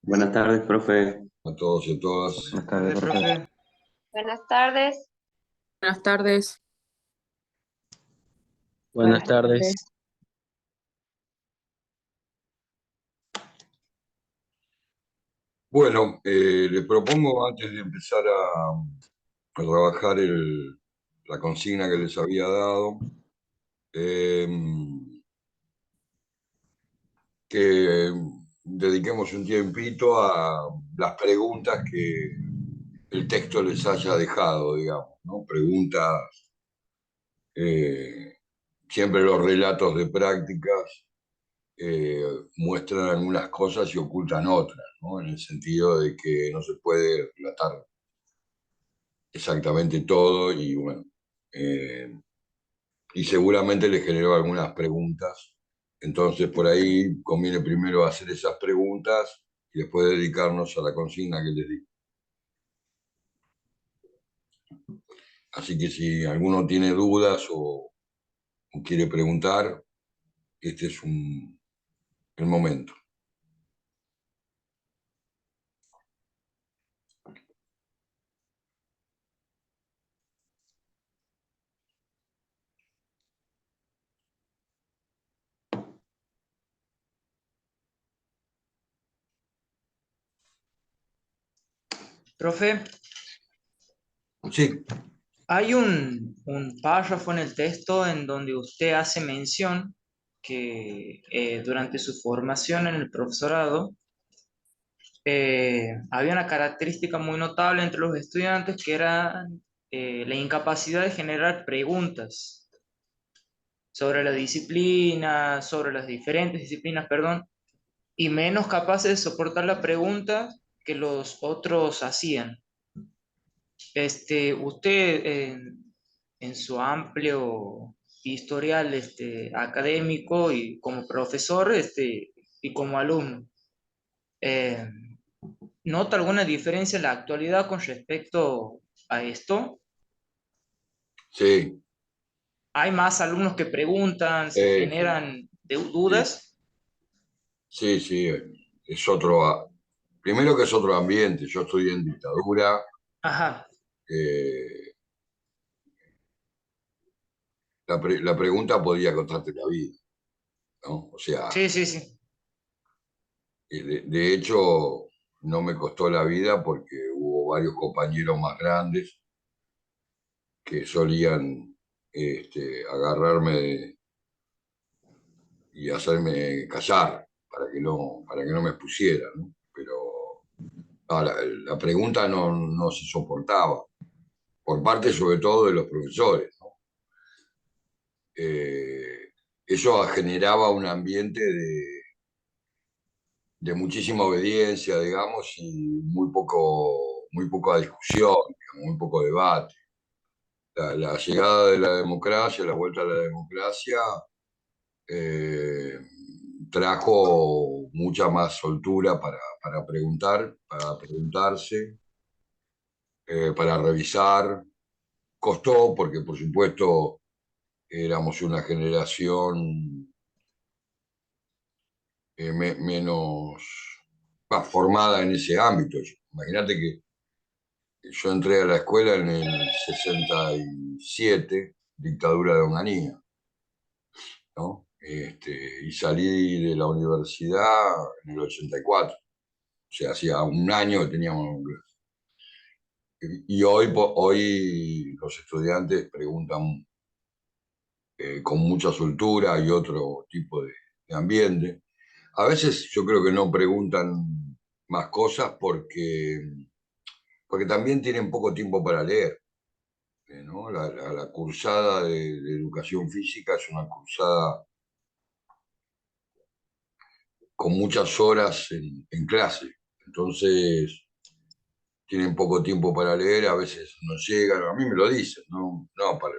Buenas tardes, profe. A todos y a todas. Buenas tardes, profe. Profe. Buenas tardes. Buenas tardes. Buenas tardes. Bueno, le propongo antes de empezar a trabajar la consigna que les había dado, eh, que dediquemos un tiempito a las preguntas que el texto les haya dejado, digamos, ¿no? Preguntas, siempre los relatos de prácticas muestran algunas cosas y ocultan otras, ¿no? En el sentido de que no se puede relatar exactamente todo y bueno, eh, y seguramente le generó algunas preguntas. Entonces por ahí conviene primero hacer esas preguntas y después dedicarnos a la consigna que les di. Así que si alguno tiene dudas o quiere preguntar, este es el momento. Profe, Sí, hay un párrafo en el texto en donde usted hace mención que durante su formación en el profesorado había una característica muy notable entre los estudiantes que era la incapacidad de generar preguntas sobre la disciplina, sobre las diferentes disciplinas, perdón, y menos capaces de soportar la pregunta que los otros hacían. Usted en su amplio historial académico y como profesor y como alumno, eh, ¿nota alguna diferencia en la actualidad con respecto a esto? sí, ¿Hay más alumnos que preguntan, se sí, generan sí, dudas? sí, sí, es otro, primero que es otro ambiente, yo estoy en dictadura, Ajá, eh, la pregunta podía costarte la vida, ¿no? O sea, sí, sí, sí. de hecho, no me costó la vida porque hubo varios compañeros más grandes que solían agarrarme y hacerme callar para que no me expusiera, ¿no? Pero no, la pregunta no se soportaba, por parte sobre todo de los profesores, ¿no? Eso generaba un ambiente de muchísima obediencia, digamos, y muy poca discusión, digamos, muy poco debate. La llegada de la democracia, la vuelta a la democracia, eh, trajo mucha más soltura para preguntar, para preguntarse, para revisar. Costó porque, por supuesto, éramos una generación menos formada en ese ámbito. Imagínate que yo entré a la escuela en el 67, dictadura de Onganía, ¿no? Y salí de la universidad en el 84. O sea, hacía un año que teníamos. Y hoy los estudiantes preguntan con mucha soltura y otro tipo de ambiente. A veces yo creo que no preguntan más cosas porque también tienen poco tiempo para leer, ¿no? La cursada de educación física es una cursada con muchas horas en clase. Entonces, tienen poco tiempo para leer, a veces no llegan, a mí me lo dicen, no, no, para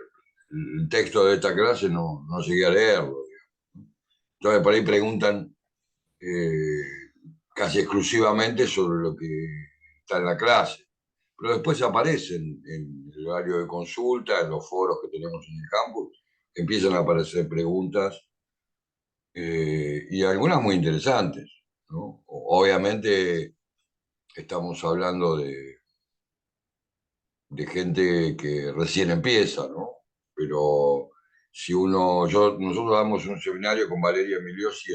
el texto de esta clase no llegué a leerlo, digamos. Entonces, por ahí preguntan eh, casi exclusivamente sobre lo que está en la clase. Pero después aparecen en el horario de consulta, en los foros que tenemos en el campus, empiezan a aparecer preguntas y algunas muy interesantes, ¿no? Obviamente estamos hablando de gente que recién empieza, ¿no? Pero si nosotros damos un seminario con Valeria Emiliosi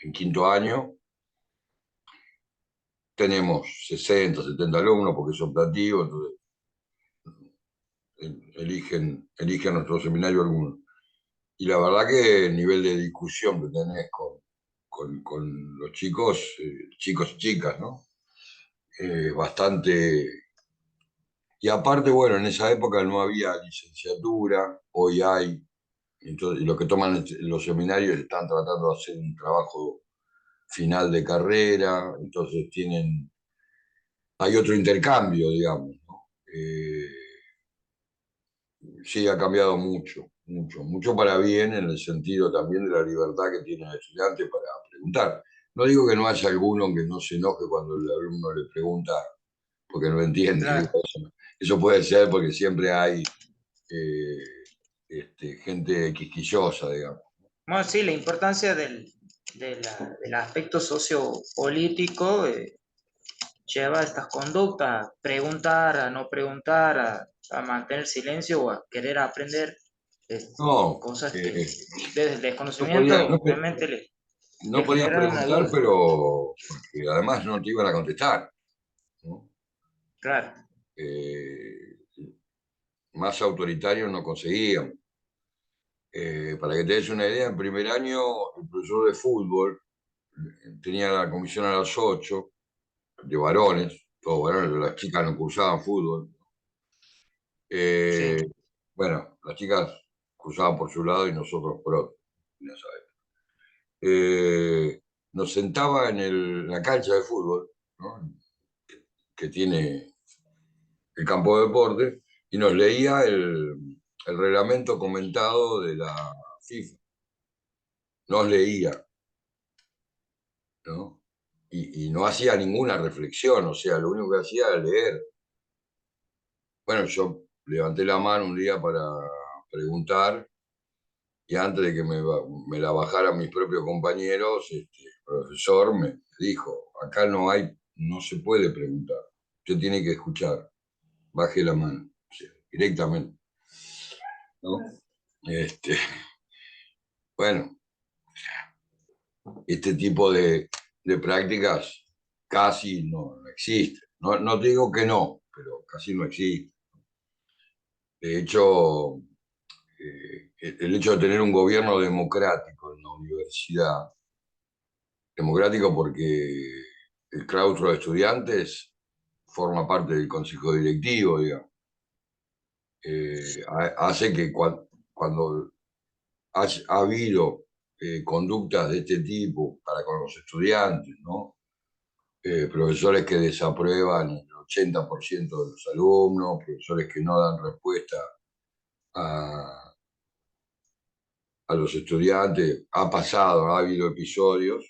en quinto año, tenemos 60, 70 alumnos porque es optativo, entonces eligen nuestro seminario algunos. Y la verdad que el nivel de discusión que tenés con los chicos, chicos y chicas, ¿no? Bastante. Y aparte, bueno, en esa época no había licenciatura, hoy hay. Entonces, los que toman los seminarios están tratando de hacer un trabajo final de carrera, entonces hay otro intercambio, digamos, ¿no? Sí, ha cambiado mucho, mucho, mucho para bien en el sentido también de la libertad que tiene el estudiante para preguntar. No digo que no haya alguno que no se enoje cuando el alumno le pregunta porque no entiende. Digo, Claro. eso puede ser porque siempre hay gente quisquillosa, digamos. Bueno, sí, la importancia del aspecto sociopolítico lleva a estas conductas, preguntar, a no preguntar, a mantener silencio o a querer aprender No, cosas que desde el no podía, desconocimiento realmente le no podías generan una preguntar, duda. pero porque además no te iban a contestar, ¿no? Claro, Eh, Más autoritarios no conseguían. Para que te des una idea, en primer año el profesor de fútbol tenía la comisión a las 8 de varones, todos varones, las chicas no cursaban fútbol. sí. Eh, bueno, las chicas cursaban por su lado y nosotros por otro. Ya sabes. Nos sentaba en la cancha de fútbol, ¿no? Que tiene el campo de deporte, y nos leía el reglamento comentado de la FIFA. Nos leía, ¿no? Y no hacía ninguna reflexión, o sea, lo único que hacía era leer. Bueno, yo levanté la mano un día para preguntar, y antes de que me la bajaran mis propios compañeros, el profesor me dijo, acá no se puede preguntar, usted tiene que escuchar, baje la mano, o sea, directamente, ¿no? Este, bueno, este tipo de prácticas casi no existen. No, no te digo que no, pero casi no existe. De hecho, el hecho de tener un gobierno democrático en la universidad, democrático porque el claustro de estudiantes forma parte del consejo directivo, digamos, hace que cuando ha habido conductas de este tipo para con los estudiantes, ¿no? Profesores que desaprueban el 80% de los alumnos, profesores que no dan respuesta a, a los estudiantes, ha habido episodios,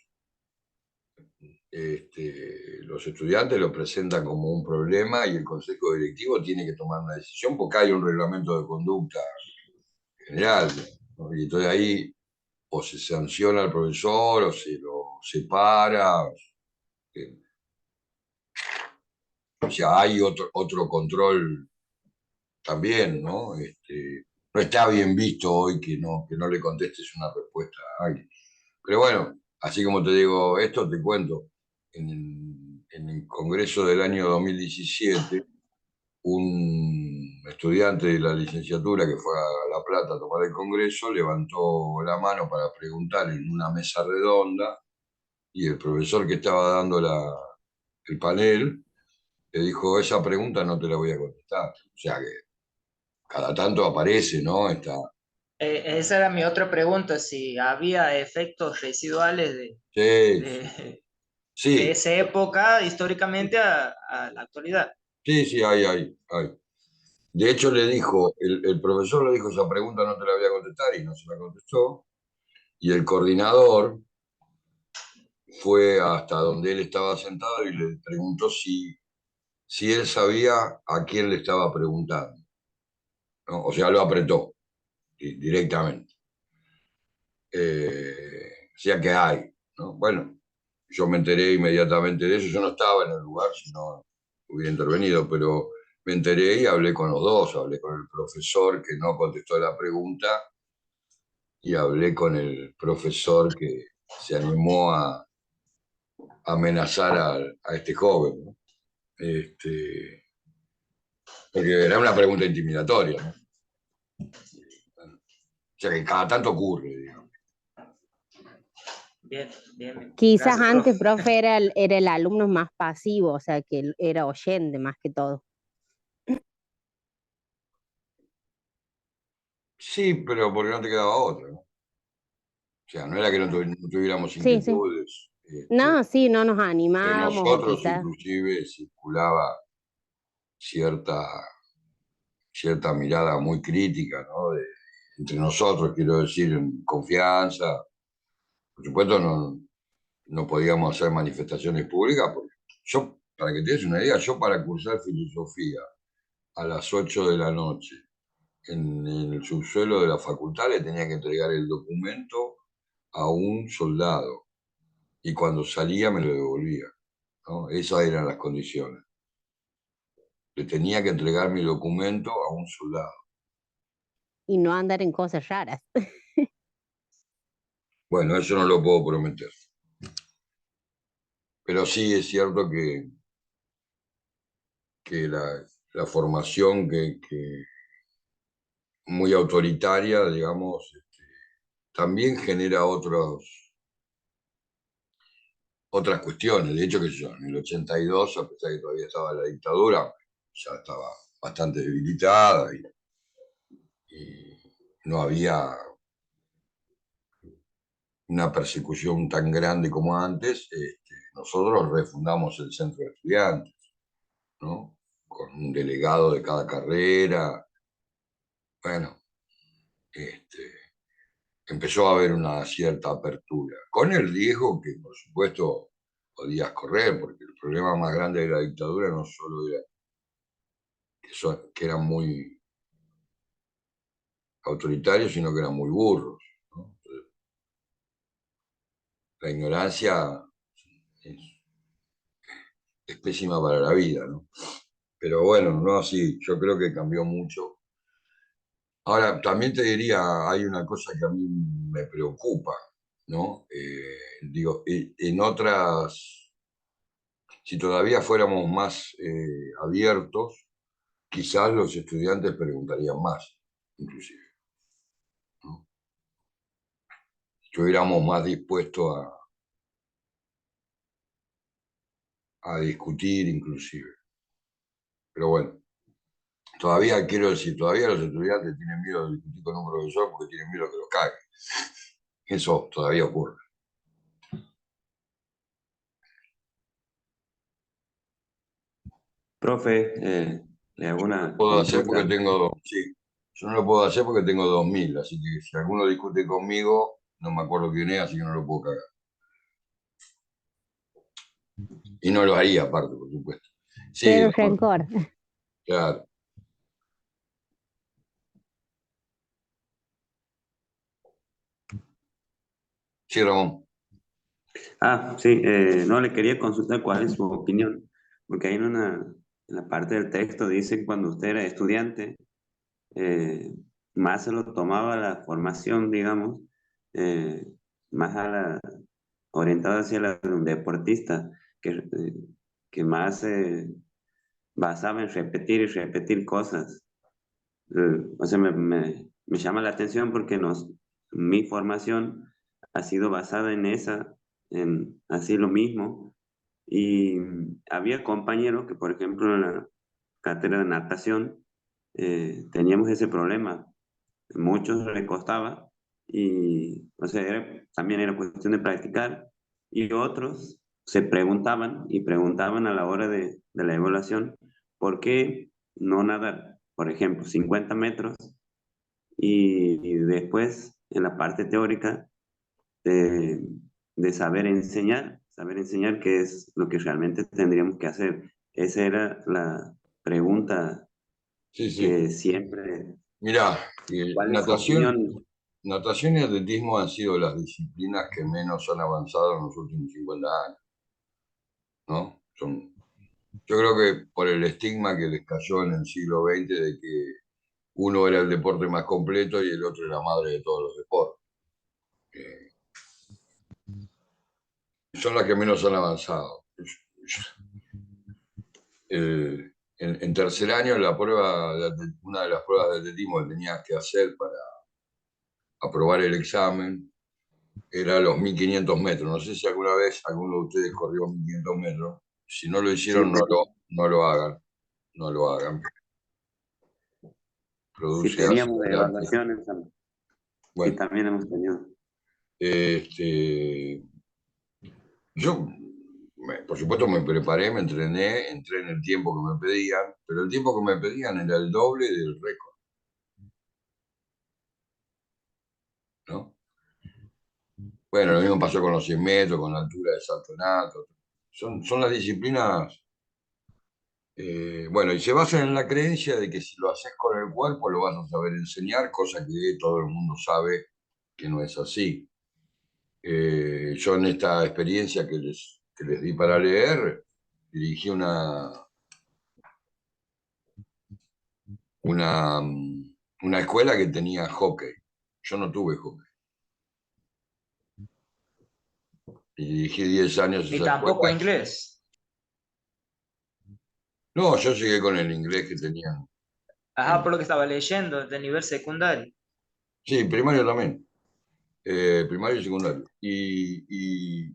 los estudiantes lo presentan como un problema y el consejo directivo tiene que tomar una decisión porque hay un reglamento de conducta general, ¿no? Y entonces ahí o se sanciona al profesor o se lo separa. eh, o sea, hay otro control también, ¿no? No está bien visto hoy que no le contestes una respuesta a alguien. Pero bueno, así como te digo esto, te cuento, en el Congreso del año 2017, un estudiante de la licenciatura que fue a La Plata a tomar el Congreso levantó la mano para preguntar en una mesa redonda y el profesor que estaba dando el panel le dijo, esa pregunta no te la voy a contestar. O sea que cada tanto aparece, ¿no? Esa era mi otra pregunta, si había efectos residuales Sí, de, de sí, esa época históricamente a la actualidad. sí, sí, hay. De hecho, el profesor le dijo, esa pregunta no te la voy a contestar y no se la contestó. Y el coordinador fue hasta donde él estaba sentado y le preguntó si él sabía a quién le estaba preguntando, ¿no? O sea, lo apretó directamente. O sea que hay, ¿no? Bueno, Yo me enteré inmediatamente de eso. Yo no estaba en el lugar, si no hubiera intervenido, pero me enteré y hablé con los dos. Hablé con el profesor que no contestó la pregunta y hablé con el profesor que se animó a amenazar a este joven, ¿no? Porque era una pregunta intimidatoria, ¿no? O sea que cada tanto ocurre, digamos. Bien, bien, bien. Quizás Gracias, antes, profe. profe, era el alumno más pasivo, o sea, que era oyente más que todo. Sí, pero porque no te quedaba otra, ¿no? O sea, no era que no tuviéramos Sí, sí. inquietudes. No, sí, no nos Entre animamos o nosotros quizás. inclusive circulaba cierta, cierta mirada muy crítica, ¿no? Entre nosotros, quiero decir, en confianza. Por supuesto, no podíamos hacer manifestaciones públicas, porque yo, para que te des una idea, yo para cursar filosofía a las 8 de la noche en el subsuelo de la facultad le tenía que entregar el documento a un soldado y cuando salía me lo devolvía, ¿no? Esas eran las condiciones. Le tenía que entregar mi documento a un soldado. Y no andar en cosas raras. Bueno, eso no lo puedo prometer. Pero sí es cierto que la formación que muy autoritaria, digamos, también genera otras cuestiones. De hecho, que yo, en el 82, a pesar de que todavía estaba la dictadura, ya estaba bastante debilitada y no había una persecución tan grande como antes. Nosotros refundamos el centro de estudiantes, ¿no? Con un delegado de cada carrera. Bueno, este, empezó a haber una cierta apertura, con el riesgo que, por supuesto, podías correr, porque el problema más grande de la dictadura no solo era que eran muy autoritarios, sino que eran muy burros, ¿no? La ignorancia es, es pésima para la vida, ¿no? Pero bueno, no, sí, yo creo que cambió mucho. Ahora, también te diría, hay una cosa que a mí me preocupa, ¿no? Digo, en otras, si todavía fuéramos más abiertos, quizás los estudiantes preguntarían más, inclusive, ¿no? Estuviéramos más dispuestos a discutir, inclusive. Pero bueno, todavía quiero decir, todavía los estudiantes tienen miedo de discutir con un profesor porque tienen miedo que los cague. Eso todavía ocurre. Profe, le hago una Puedo hacer porque consulta. sí, yo no lo puedo hacer porque tengo 2000, así que si alguno discute conmigo, no me acuerdo quién es, así que no lo puedo cagar. Y no lo haría aparte, por supuesto. Sí, Cero Ramón, rencor. claro. Sí, Ramón. Ah, sí, no, le quería consultar cuál es su opinión, porque ahí en la parte del texto dice que cuando usted era estudiante, eh, más se lo tomaba la formación, digamos, eh, más orientada hacia la de un deportista, que más se basaba en repetir y repetir cosas. O sea, me llama la atención porque mi formación ha sido basada en en así lo mismo. Y había compañeros que, por ejemplo, en la cátedra de natación teníamos ese problema. Muchos les costaba y, o sea, también era cuestión de practicar. Y otros se preguntaban y preguntaban a la hora de la evaluación, ¿por qué no nadar? Por ejemplo, 50 metros y después en la parte teórica de, de saber enseñar qué es lo que realmente tendríamos que hacer. Esa era la pregunta Sí, sí. que siempre, Mirá, ¿cuál es su natación, opinión? natación y atletismo han sido las disciplinas que menos han avanzado en los últimos 50 años, ¿no? Yo creo que por el estigma que les cayó en el siglo XX de que uno era el deporte más completo y el otro era la madre de todos los deportes. Son las que menos han avanzado. En tercer año, una de las pruebas de atletismo que tenías que hacer para aprobar el examen era los 1500 metros. No sé si alguna vez alguno de ustedes corrió 1500 metros. Si no lo Sí, hicieron, no lo hagan. No lo hagan. sí Produce teníamos ácido láctico. evaluaciones, sí, Bueno, también hemos tenido. yo, por supuesto, me preparé, me entrené, entré en el tiempo que me pedían, pero el tiempo que me pedían era el doble del récord, ¿no? Bueno, lo mismo pasó con los 100 metros, con la altura de salto en alto. Son las disciplinas, bueno, y se basan en la creencia de que si lo haces con el cuerpo lo vas a saber enseñar, cosa que todo el mundo sabe que no es así. Yo en esta experiencia que les di para leer, dirigí una, una escuela que tenía hockey. Yo no tuve hockey. Y dirigí 10 años Y esa tampoco escuela. inglés. No, yo llegué con el inglés que tenían. Ajá, por lo que estaba leyendo, de nivel secundario. Sí, primario también. Primario y secundario. Y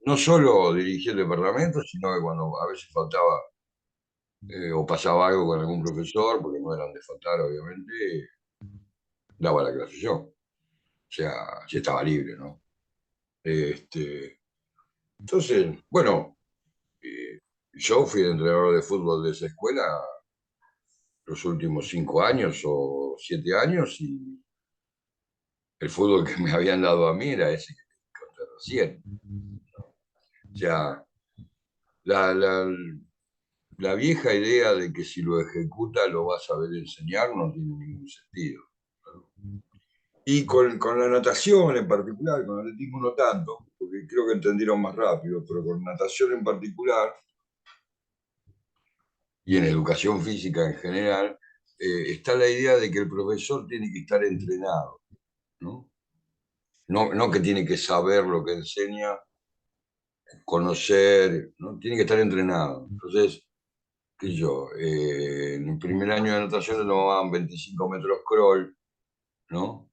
no solo dirigí el departamento, sino que cuando a veces faltaba o pasaba algo con algún profesor, porque no eran de faltar, obviamente, daba la clase yo. O sea, si estaba libre, ¿no? Entonces, bueno, yo fui el entrenador de fútbol de esa escuela los últimos 5 años o 7 años y el fútbol que me habían dado a mí era ese que conté recién. O sea, la, la vieja idea de que si lo ejecuta lo va a saber enseñar no tiene ningún sentido. Y con la natación en particular, con el atletismo no tanto, porque creo que entendieron más rápido, pero con natación en particular y en educación física en general, está la idea de que el profesor tiene que estar entrenado, ¿no? No que tiene que saber lo que enseña, conocer, ¿no? Tiene que estar entrenado. Entonces, qué sé yo, en el primer año de natación le tomaban 25 metros crawl, ¿no?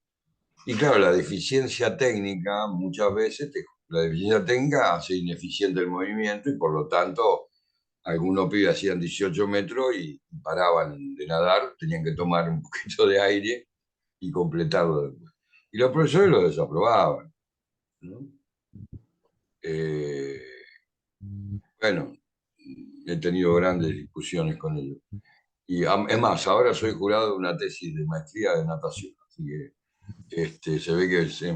Y claro, la deficiencia técnica, muchas veces, la deficiencia técnica hace ineficiente el movimiento y por lo tanto algunos pibes hacían 18 metros y paraban de nadar, tenían que tomar un poquito de aire y completarlo después. Y los profesores lo desaprobaban, ¿no? Eh, bueno, he tenido grandes discusiones con ellos. Y es más, ahora soy jurado de una tesis de maestría de natación, así que se ve que se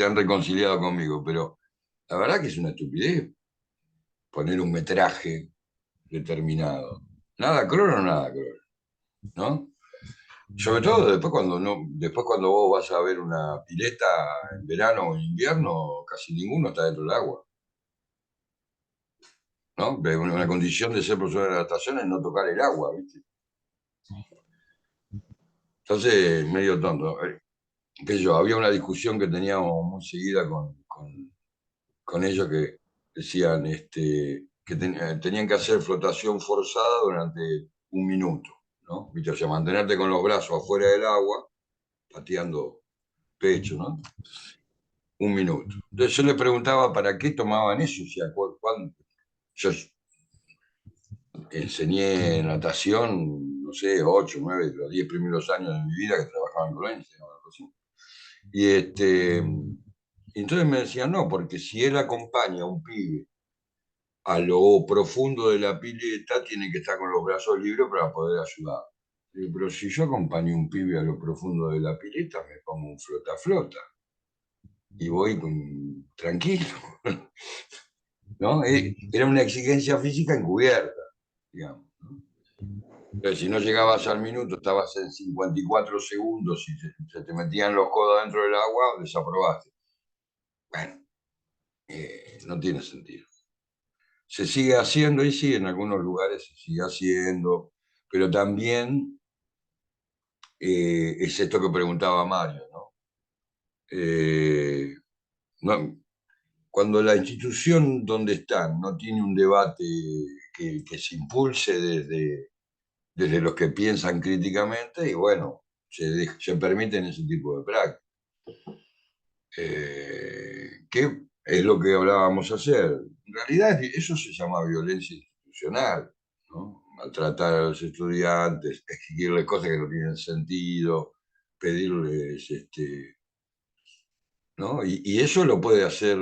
han reconciliado conmigo, pero la verdad que es una estupidez poner un metraje determinado. Nada cloro, nada cloro, ¿no? Sobre todo después cuando, no, después cuando vos vas a ver una pileta en verano o en invierno, casi ninguno está dentro del agua, ¿no? Una condición de ser profesor de natación es no tocar el agua, ¿viste? Entonces, medio tonto. Qué sé yo, había una discusión que teníamos muy seguida con ellos que decían que tenían que hacer flotación forzada durante 1 minuto, ¿no? ¿Viste? O sea, mantenerte con los brazos afuera del agua, pateando pecho, ¿no? 1 minuto. Entonces yo le preguntaba para qué tomaban eso, o sea, yo enseñé natación, no sé, 8, 9, los 10 primeros años de mi vida que trabajaba en Colonia, o algo así. Y entonces me decían, no, porque si él acompaña a un pibe a lo profundo de la pileta, tiene que estar con los brazos libres para poder ayudar. Digo, pero si yo acompaño a un pibe a lo profundo de la pileta, me pongo un flota-flota y voy tranquilo, ¿no? Era una exigencia física encubierta, digamos, ¿no? Pero si no llegabas al minuto, estabas en 54 segundos y se te metían los codos dentro del agua, desaprobaste. Bueno, no tiene sentido. Se sigue haciendo, y sí, en algunos lugares se sigue haciendo, pero también es esto que preguntaba Mario, ¿no? Eh, no- Cuando la institución donde están no tiene un debate que se impulse desde los que piensan críticamente, y bueno, se permiten ese tipo de prácticas. Que es lo que hablábamos ayer. En realidad eso se llama violencia institucional, ¿no? Maltratar a los estudiantes, exigirles cosas que no tienen sentido, pedirles, ¿no? Y eso lo puede hacer,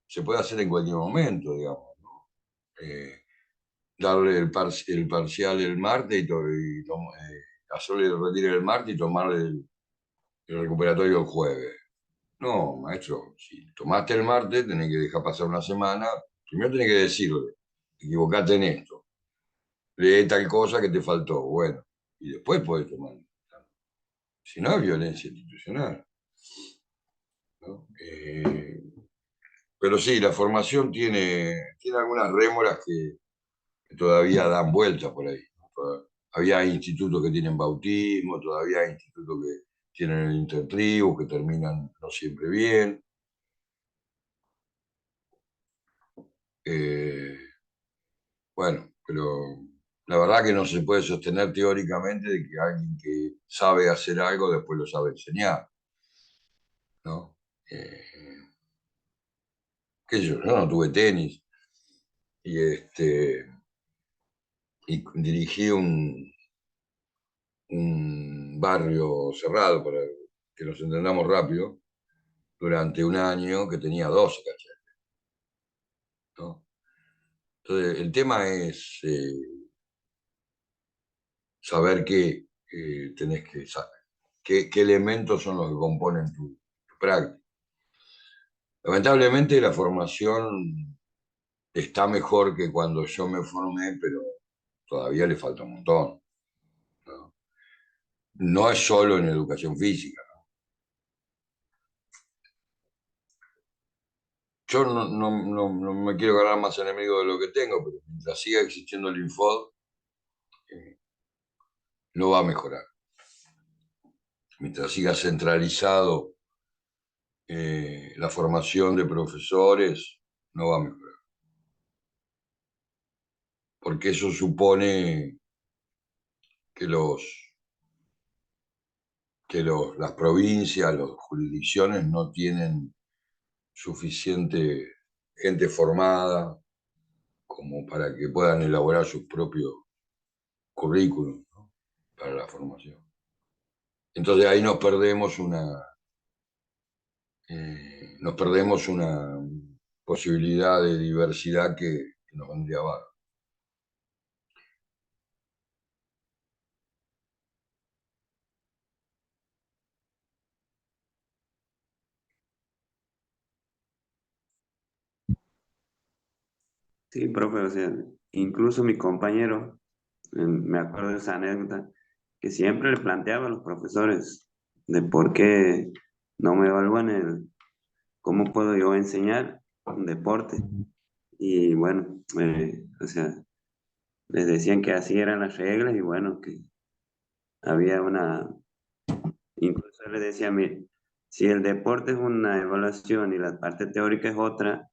se puede hacer en cualquier momento, digamos, ¿no? Eh, Darle el parcial el martes hacerle el retiro el martes y tomarle el recuperatorio el jueves. No, maestro, si tomaste el martes, tenés que dejar pasar una semana. Primero tenés que decirle, equivocate en esto, lee tal cosa que te faltó, bueno, y después podés tomar. Si no, es violencia institucional, ¿no? Pero sí, la formación tiene algunas rémoras que todavía dan vueltas por ahí, ¿no? Había institutos que tienen bautismo, todavía hay institutos que tienen el intertribu, que terminan no siempre bien. Eh, Bueno, pero la verdad que no se puede sostener teóricamente de que alguien que sabe hacer algo después lo sabe enseñar, ¿no? Qué sé yo no tuve tenis y, y dirigí un barrio cerrado, para que nos entendamos rápido, durante un año que tenía 12 cachetes, ¿no? Entonces, el tema es saber tenés que saber, qué elementos son los que componen tu práctica. Lamentablemente la formación está mejor que cuando yo me formé, pero todavía le falta un montón, ¿no? No es solo en educación física. Yo no me quiero ganar más enemigos de lo que tengo, pero mientras siga existiendo el Infod, eh, no va a mejorar. Mientras siga centralizado la formación de profesores, no va a mejorar. Porque eso supone que las provincias, las jurisdicciones no tienen suficiente gente formada como para que puedan elaborar sus propios currículums, ¿no? Para la formación. Entonces ahí nos perdemos una posibilidad de diversidad que nos vendría abajo. Sí, profe, o sea, incluso mi compañero, me acuerdo de esa anécdota, que siempre le planteaba a los profesores de por qué no me evalúan cómo puedo yo enseñar un deporte. Y bueno, o sea, les decían que así eran las reglas y bueno, que había incluso les decía, mire, si el deporte es una evaluación y la parte teórica es otra,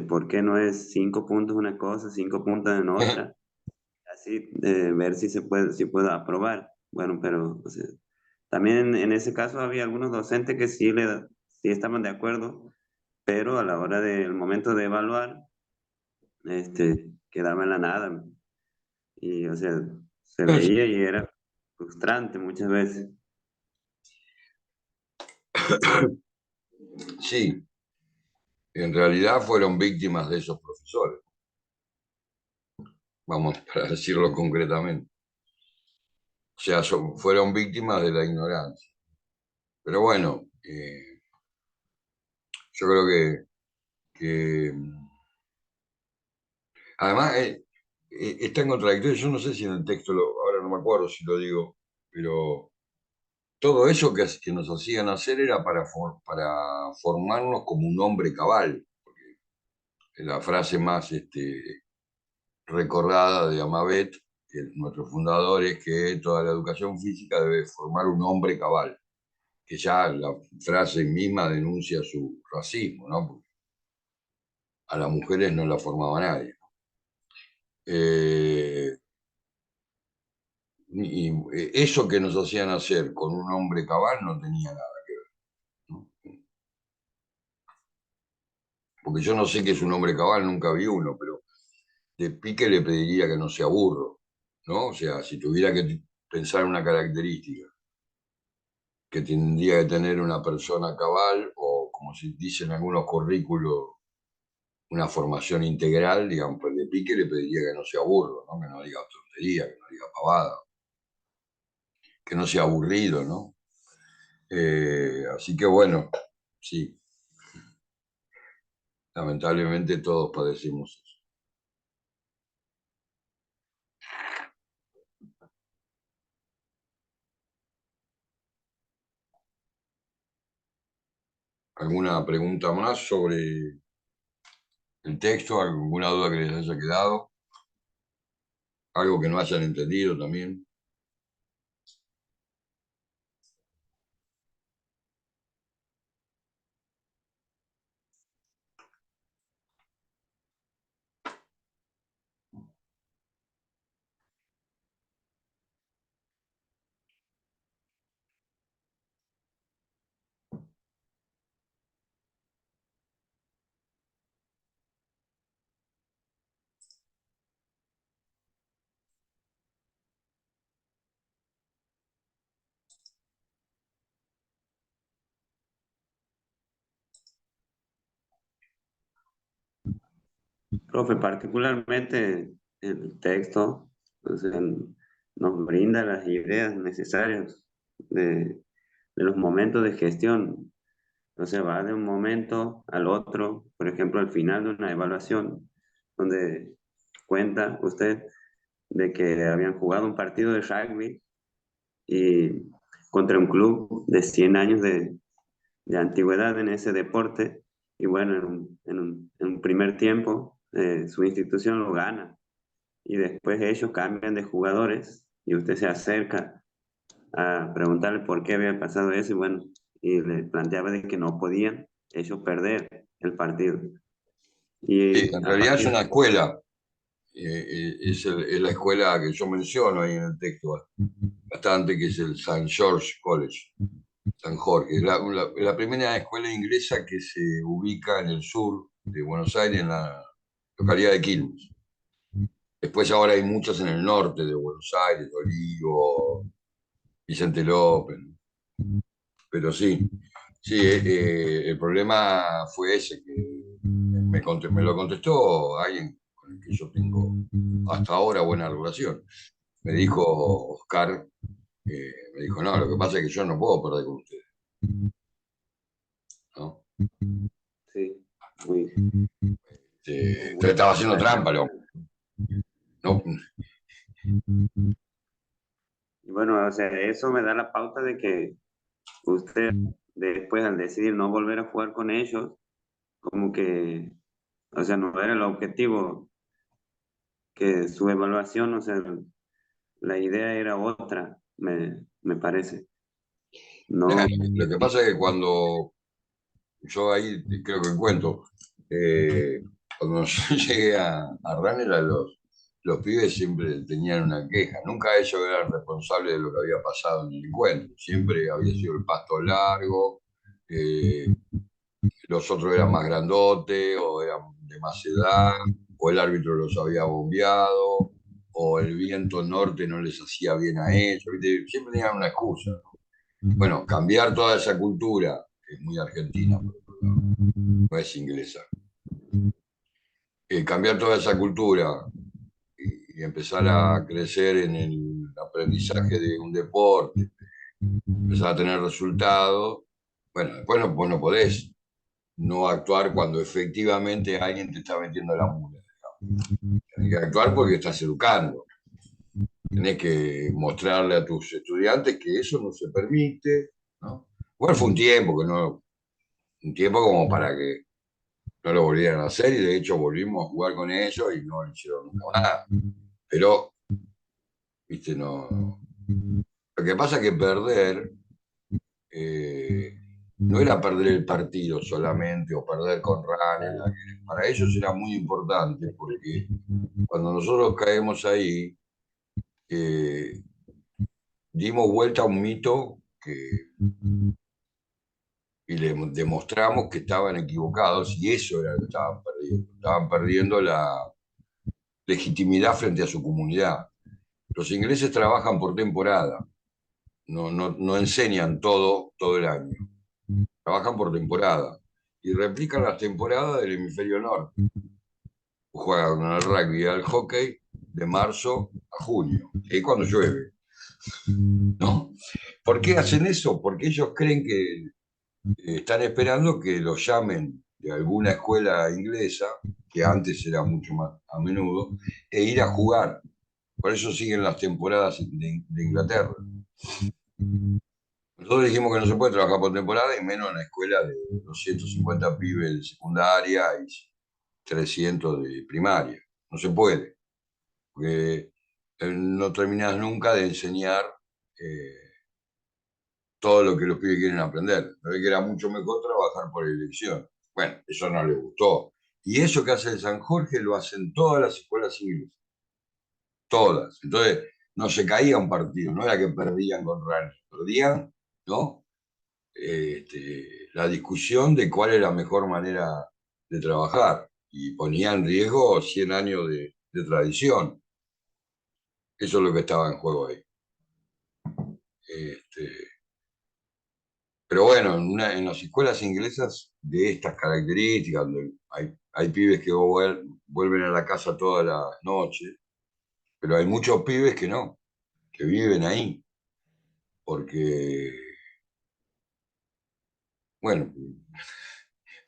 ¿por qué no es 5 puntos una cosa, 5 puntos en otra? Así, ver si se puede, si puedo aprobar. Bueno, pero o sea, también en ese caso había algunos docentes que sí estaban de acuerdo, pero a la hora del momento de evaluar, quedaba en la nada. Y, o sea, se veía y era frustrante muchas veces. Sí, en realidad fueron víctimas de esos profesores, vamos para decirlo concretamente. O sea, fueron víctimas de la ignorancia. Pero bueno, yo creo que además está en contradictorio. Yo no sé si en el texto, ahora no me acuerdo si lo digo, pero todo eso que nos hacían hacer era para formarnos como un hombre cabal. La frase más recordada de Amavet, que es nuestro fundador, es que toda la educación física debe formar un hombre cabal, que ya la frase misma denuncia su racismo, ¿no? Porque a las mujeres no la formaba nadie. Eh, y eso que nos hacían hacer con un hombre cabal no tenía nada que ver, ¿no? Porque yo no sé qué es un hombre cabal, nunca vi uno, pero de pique le pediría que no sea burro, ¿no? O sea, si tuviera que pensar una característica que tendría que tener una persona cabal, o como se dice en algunos currículos, una formación integral, digamos, pues de pique le pediría que no sea burro, ¿no? Que no diga tontería, que no diga pavada, que no sea aburrido, ¿no? Así que bueno, sí, lamentablemente todos padecimos eso. ¿Alguna pregunta más sobre el texto? ¿Alguna duda que les haya quedado? ¿Algo que no hayan entendido también? Profe, particularmente el texto, o sea, nos brinda las ideas necesarias de los momentos de gestión. O sea, va de un momento al otro, por ejemplo, al final de una evaluación, donde cuenta usted de que habían jugado un partido de rugby y contra un club de 100 años de antigüedad en ese deporte. Y bueno, en un primer tiempo, su institución lo gana y después ellos cambian de jugadores y usted se acerca a preguntarle por qué había pasado eso y bueno, y le planteaba de que no podían ellos perder el partido. Sí, Y en a realidad es partir, una escuela, es la escuela que yo menciono ahí en el texto bastante, que es el St. George College, San Jorge. La primera escuela inglesa que se ubica en el sur de Buenos Aires, en la localidad de Quilmes. Después ahora hay muchas en el norte de Buenos Aires, Olivo, Vicente López. Pero sí, sí, el problema fue ese, que me lo contestó alguien con el que yo tengo hasta ahora buena relación. Me dijo Oscar, me dijo, no, lo que pasa es que yo no puedo perder con ustedes, ¿no? sí, muy, Entonces estaba haciendo trampa, no, y bueno, o sea, eso me da la pauta de que usted después al decidir no volver a jugar con ellos, como que, o sea, no era el objetivo que su evaluación, o sea, la idea era otra, me parece. No, lo que pasa es que cuando yo ahí creo que cuento, cuando yo llegué a Runner, los pibes siempre tenían una queja. Nunca ellos eran responsables de lo que había pasado en el encuentro. Siempre había sido el pasto largo, los otros eran más grandotes, o eran de más edad, o el árbitro los había bombeado, o el viento norte no les hacía bien a ellos. ¿Viste? Siempre tenían una excusa. Bueno, cambiar toda esa cultura, que es muy argentina, por otro lado, no es inglesa. Cambiar toda esa cultura y empezar a crecer en el aprendizaje de un deporte, empezar a tener resultados. Bueno, después no, vos no podés no actuar cuando efectivamente alguien te está metiendo la mula. Tenés que actuar porque estás educando. Tenés que mostrarle a tus estudiantes que eso no se permite, ¿no? Igual fue un tiempo como para que no lo volvieran a hacer y de hecho volvimos a jugar con ellos y no lo hicieron nunca más. Pero, viste, no. Lo que pasa es que perder eh, no era perder el partido solamente o perder con Runner. Para ellos era muy importante porque cuando nosotros caemos ahí, eh, dimos vuelta a un mito y le demostramos que estaban equivocados y eso era lo que estaban perdiendo. Estaban perdiendo la legitimidad frente a su comunidad. Los ingleses trabajan por temporada, no enseñan todo el año, trabajan por temporada y replican las temporadas del hemisferio norte. Juegan al rugby y al hockey de marzo a junio, que es cuando llueve. ¿No? ¿Por qué hacen eso? Porque ellos creen que están esperando que los llamen de alguna escuela inglesa, que antes era mucho más a menudo, e ir a jugar. Por eso siguen las temporadas de Inglaterra. Nosotros dijimos que no se puede trabajar por temporada y menos en la escuela de 250 pibes de secundaria y 300 de primaria. No se puede, porque no terminas nunca de enseñar eh, todo lo que los pibes quieren aprender. Me ve que era mucho mejor trabajar por elección. Bueno, eso no les gustó. Y eso que hace el San Jorge lo hacen todas las escuelas inglesas. Todas. Entonces, no se caía un partido, no era que perdían con Rani, perdían, ¿no? La discusión de cuál es la mejor manera de trabajar y ponía en riesgo 100 años de tradición. Eso es lo que estaba en juego ahí. Este, pero bueno, en las escuelas inglesas de estas características, donde hay pibes que vuelven a la casa todas las noches, pero hay muchos pibes que no, que viven ahí, porque, bueno,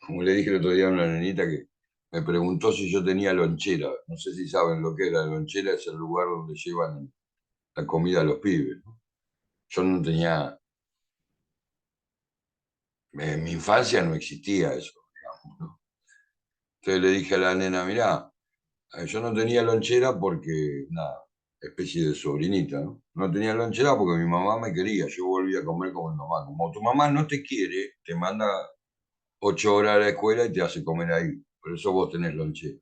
como le dije el otro día a una nenita que me preguntó si yo tenía lonchera. No sé si saben lo que es la lonchera, es el lugar donde llevan la comida a los pibes, ¿no? Yo no tenía, en mi infancia no existía eso, digamos, ¿no? Entonces le dije a la nena, mirá, yo no tenía lonchera porque, nada, especie de sobrinita, ¿no? No tenía lonchera porque mi mamá me quería, yo volvía a comer como mi mamá. Como tu mamá no te quiere, te manda 8 horas a la escuela y te hace comer ahí. Por eso vos tenés lonchera.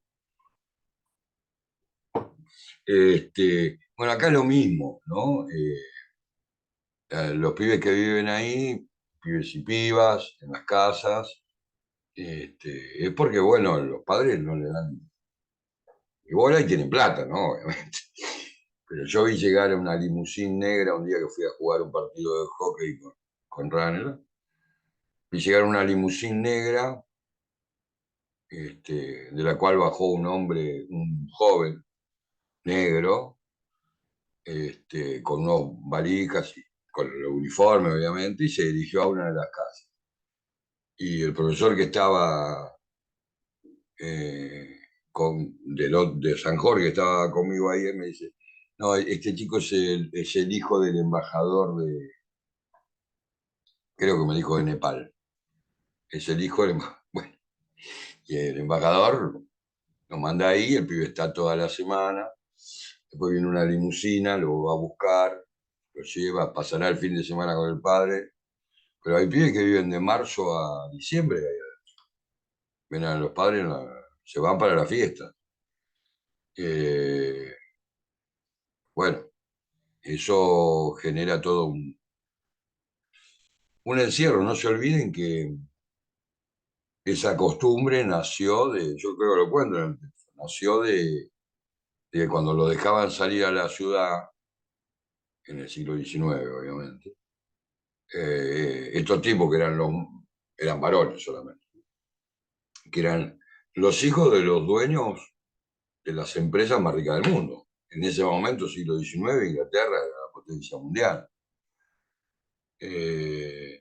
Bueno, acá es lo mismo, ¿no? Los pibes que viven ahí, pibes y pibas, en las casas, es porque, bueno, los padres no le dan. Igual ahí tienen plata, ¿no? Obviamente. Pero yo vi llegar a una limusín negra un día que fui a jugar un partido de hockey con Runner. Vi llegar una limusín negra, de la cual bajó un hombre, un joven negro, con unos valijas y con el uniforme, obviamente, y se dirigió a una de las casas. Y el profesor que estaba de San Jorge, que estaba conmigo ahí, me dice, no, este chico es el hijo del embajador creo que me dijo de Nepal. Es el hijo del embajador. Bueno, y el embajador lo manda ahí, el pibe está toda la semana, después viene una limusina, lo va a buscar, lo lleva, pasará el fin de semana con el padre, pero hay pibes que viven de marzo a diciembre ahí adentro. Ven a los padres, se van para la fiesta. Eh, bueno, eso genera todo un encierro. No se olviden que esa costumbre nació yo creo que lo cuento en el texto, nació de cuando lo dejaban salir a la ciudad en el siglo XIX, obviamente. Estos tipos que eran varones solamente, que eran los hijos de los dueños de las empresas más ricas del mundo. En ese momento, siglo XIX, Inglaterra era la potencia mundial. Y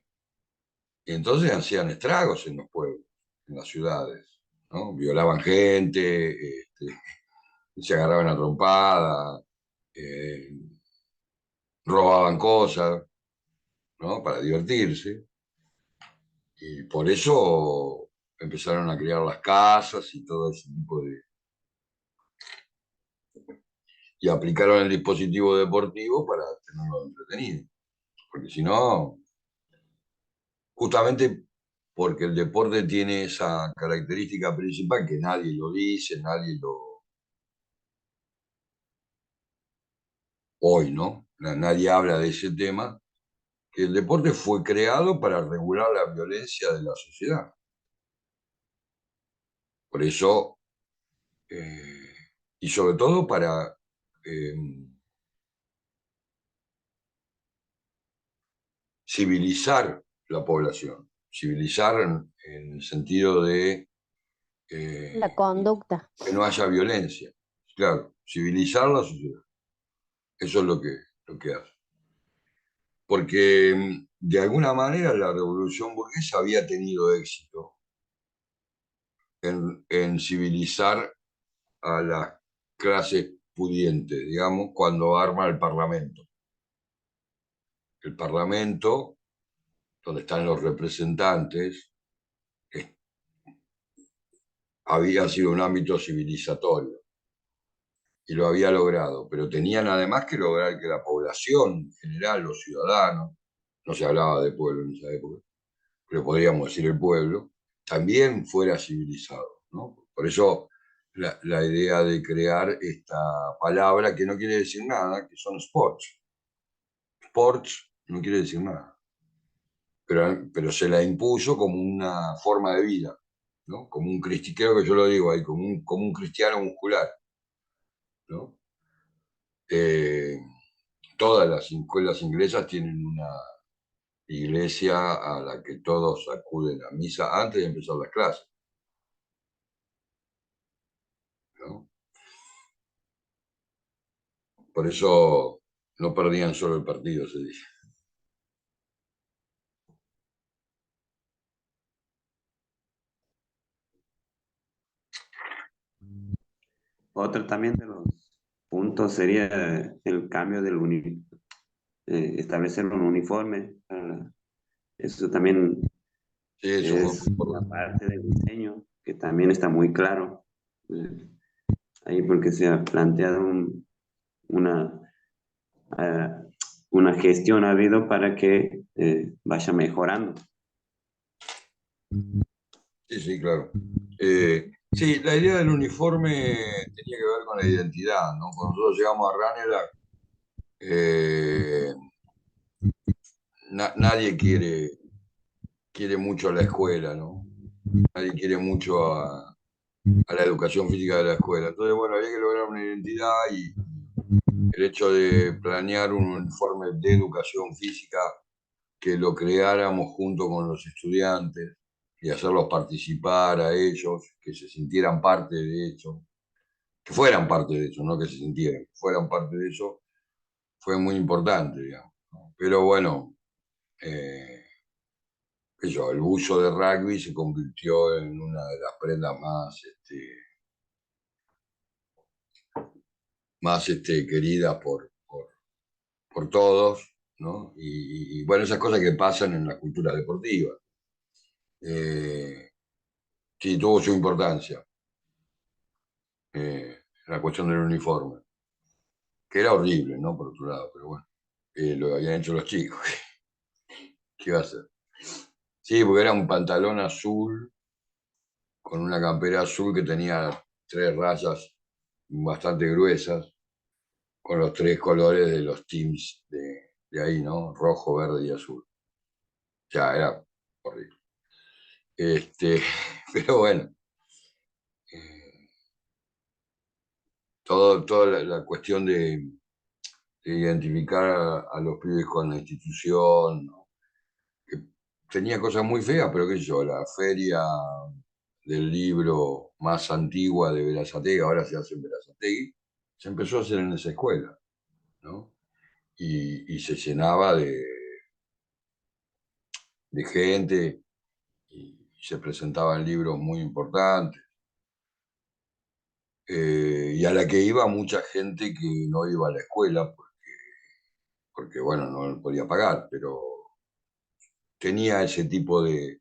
entonces hacían estragos en los pueblos, en las ciudades, ¿no? Violaban gente, se agarraban a trompada, eh, robaban cosas, ¿no? Para divertirse. Y por eso empezaron a crear las casas y todo ese tipo de... Y aplicaron el dispositivo deportivo para tenerlo entretenido. Porque si no, justamente porque el deporte tiene esa característica principal que nadie lo dice, nadie lo... Hoy, ¿no? Nadie habla de ese tema, que el deporte fue creado para regular la violencia de la sociedad. Por eso, y sobre todo para eh, civilizar la población, civilizar en el sentido de La eh, conducta. que no haya violencia. Claro, civilizar la sociedad. Eso es lo que hace. Porque de alguna manera la revolución burguesa había tenido éxito en civilizar a las clases pudientes, digamos, cuando arma el Parlamento. El Parlamento, donde están los representantes, eh, había sido un ámbito civilizatorio y lo había logrado, pero tenían además que lograr que la población en general, los ciudadanos, no se hablaba de pueblo en esa época, pero podríamos decir el pueblo, también fuera civilizado, ¿no? Por eso la idea de crear esta palabra que no quiere decir nada, que son sports. Sports no quiere decir nada, pero se la impuso como una forma de vida, ¿no? Como un cristiano, que yo lo digo ahí, como un cristiano muscular, ¿no? Eh, todas las escuelas inglesas tienen una iglesia a la que todos acuden a misa antes de empezar las clases, ¿no? Por eso no perdían solo el partido, se dice. Otro también de los puntos sería el cambio establecer un uniforme. Eso también Sí, eso fue muy es una importante. parte del diseño que también está muy claro. Eh, Ahí porque se ha planteado una, eh, una gestión ha habido para que vaya mejorando. Sí, sí, claro. Sí, la idea del uniforme tenía que ver con la identidad, ¿no? Cuando nosotros llegamos a Ranelagh, eh, nadie quiere mucho a la escuela, ¿no? Nadie quiere mucho a la educación física de la escuela. Entonces, bueno, había que lograr una identidad y el hecho de planear un uniforme de educación física que lo creáramos junto con los estudiantes y hacerlos participar a ellos, que se sintieran parte de eso, que fueran parte de eso, no que se sintieran, que fueran parte de eso, fue muy importante, digamos, ¿no? Pero bueno, el buzo de rugby se convirtió en una de las prendas más queridas por todos, ¿no? Y bueno, esas cosas que pasan en la cultura deportiva. Sí, tuvo su importancia, la cuestión del uniforme, que era horrible, ¿no? Por otro lado, pero bueno, lo habían hecho los chicos. ¿Qué iba a hacer? Sí, porque era un pantalón azul con una campera azul que tenía tres rayas bastante gruesas, con los tres colores de los teams de ahí, ¿no? Rojo, verde y azul. Ya, era horrible. Pero bueno, eh, toda la cuestión de identificar a los pibes con la institución, ¿no? Que tenía cosas muy feas, pero qué sé yo, la feria del libro más antigua de Berazategui, ahora se hace en Berazategui, se empezó a hacer en esa escuela, ¿no? Y se llenaba de gente y, se presentaban libros muy importantes. y a la que iba mucha gente que no iba a la escuela porque bueno, no podía pagar, pero tenía ese tipo de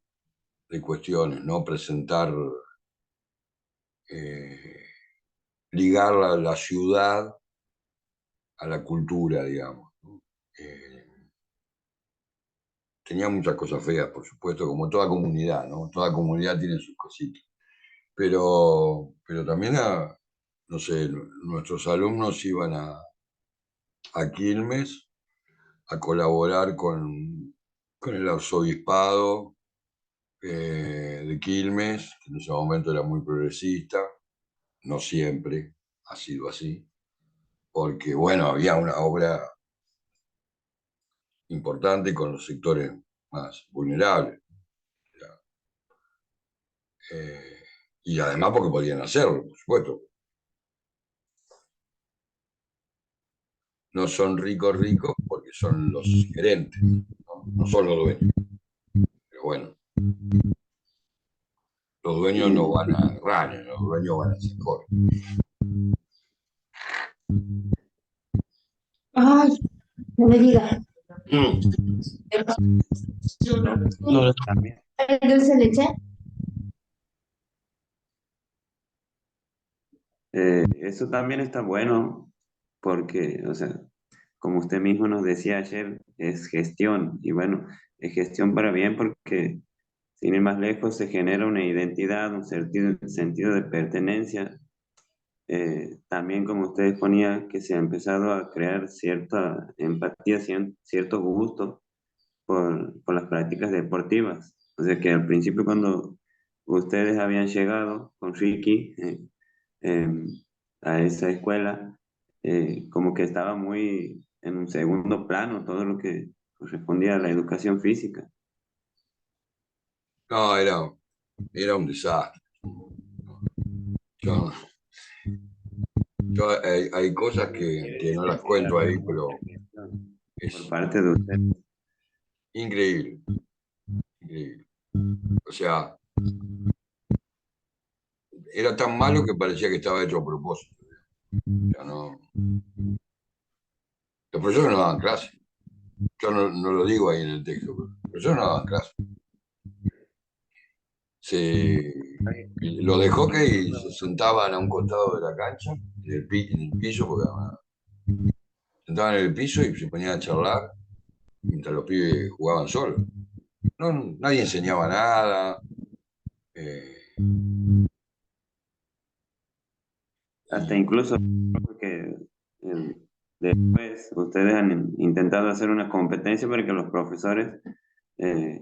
cuestiones, ¿no? Presentar, eh, ligar la ciudad a la cultura, digamos, ¿no? Eh, Tenía muchas cosas feas, por supuesto, como toda comunidad, ¿no? Toda comunidad tiene sus cositas. Pero también, no sé, nuestros alumnos iban a Quilmes a colaborar con el arzobispado de Quilmes, que en ese momento era muy progresista, no siempre ha sido así, porque, bueno, había una obra importante con los sectores más vulnerables. eh, y además porque podían hacerlo, por supuesto. No son ricos ricos porque son los gerentes, no, no son los dueños. Pero bueno, los dueños no van a runner, los dueños van a hacer core. Ay, no me digas. No, también. ¿El dulce de leche? Eso también está bueno porque, o sea, como usted mismo nos decía ayer, es gestión y bueno, es gestión para bien porque sin ir más lejos se genera una identidad, un sentido de pertenencia. También como usted exponía que se ha empezado a crear cierta empatía, cierto gusto por las prácticas deportivas. O sea que al principio cuando ustedes habían llegado con Ricky eh, a esa escuela, como que estaba muy en un segundo plano todo lo que correspondía a la educación física. No, era un desastre. Yo, hay cosas que no las cuento ahí, pero Por es parte de usted. increíble, increíble. O sea, era tan malo que parecía que estaba hecho a propósito. O sea, los profesores no daban clase. Yo no lo digo ahí en el texto, pero los profesores no daban clase. Los de hockey se sentaban a un costado de la cancha, en el piso, porque sentaban en el piso y se ponían a charlar mientras los pibes jugaban solos. No, nadie enseñaba nada. eh, Hasta y incluso porque eh, después ustedes han intentado hacer una competencia para que los profesores eh,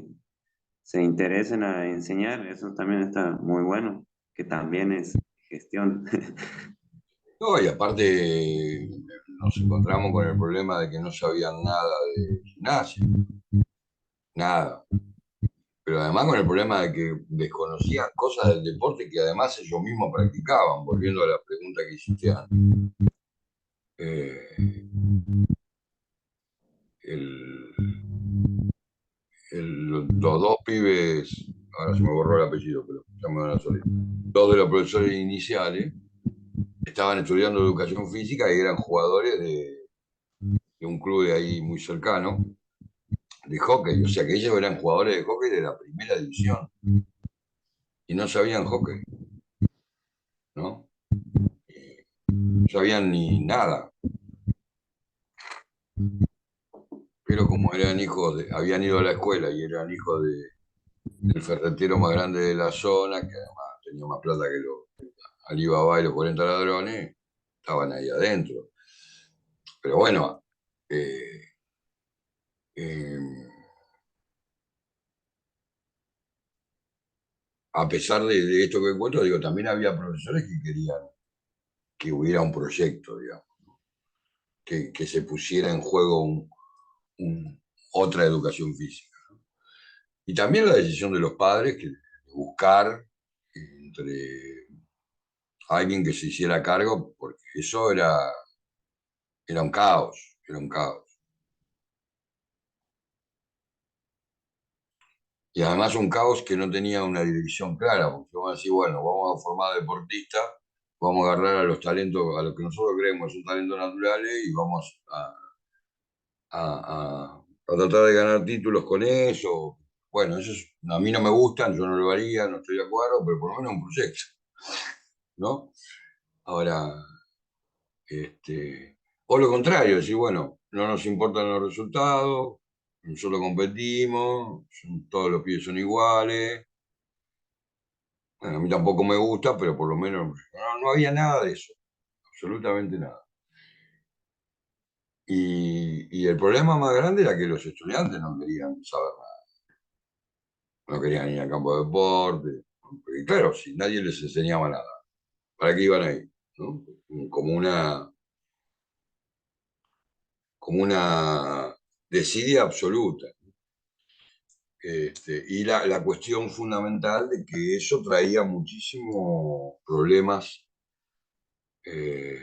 se interesen a enseñar. Eso también está muy bueno, que también es gestión. no, y aparte nos encontramos con el problema de que no sabían nada de gimnasia, nada. Pero además con el problema de que desconocían cosas del deporte que además ellos mismos practicaban, volviendo a la pregunta que hiciste antes. Eh, el, los dos pibes, ahora se me borró el apellido, pero ya me van a salir, dos de los profesores iniciales estaban estudiando educación física y eran jugadores de un club de ahí muy cercano, de hockey, o sea que ellos eran jugadores de hockey de la primera división y no sabían hockey, ¿no? No sabían ni nada, pero como eran hijos habían ido a la escuela y eran hijos del ferretero más grande de la zona, que además tenía más plata que Alibaba y los 40 ladrones, estaban ahí adentro. Pero bueno, eh, eh, a pesar de esto que encuentro, digo, también había profesores que querían que hubiera un proyecto, digamos, que se pusiera en juego otra educación física. Y también la decisión de los padres de buscar entre alguien que se hiciera cargo, porque eso era un caos, era un caos. Y además un caos que no tenía una dirección clara, porque vamos a decir, bueno, vamos a formar deportistas, vamos a agarrar a los talentos, a los que nosotros creemos que son talentos naturales y vamos a tratar de ganar títulos con eso. Bueno, a mí no me gustan, yo no lo haría, no estoy de acuerdo, pero por lo menos es un proyecto, ¿no? Ahora, o lo contrario, decir, bueno, no nos importan los resultados, nosotros competimos, todos los pibes son iguales. Bueno, a mí tampoco me gusta, pero por lo menos no había nada de eso, absolutamente nada. Y el problema más grande era que los estudiantes no querían saber nada, no querían ir al campo de deporte, porque claro, si nadie les enseñaba nada, ¿para qué iban ahí? ¿No? Como una desidia absoluta. Y la cuestión fundamental de que eso traía muchísimos problemas eh,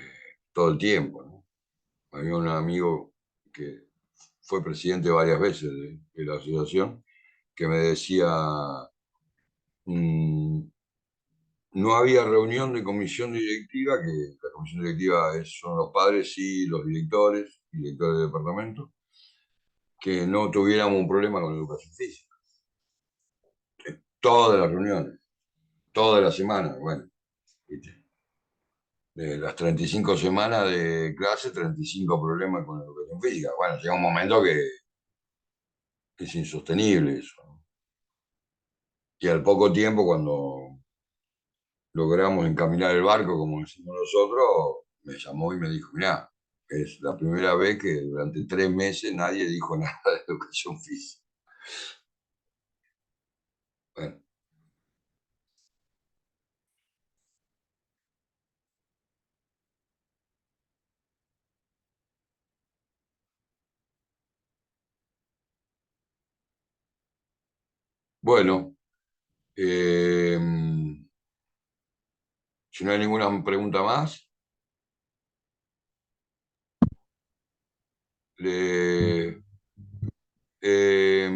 todo el tiempo, ¿no? Había un amigo que fue presidente varias veces de la asociación que me decía, mm, no había reunión de comisión directiva, que la comisión directiva son los padres y los directores de departamento, que no tuviéramos un problema con la educación física. Todas las reuniones, todas las semanas, bueno, ¿viste? De las 35 semanas de clase, 35 problemas con la educación física. Bueno, llega un momento que es insostenible eso, ¿no? Y al poco tiempo, cuando logramos encaminar el barco, como decimos nosotros, me llamó y me dijo, mirá, es la primera vez que durante 3 meses nadie dijo nada de educación física. Bueno, bueno, eh, si no hay ninguna pregunta más, le, eh,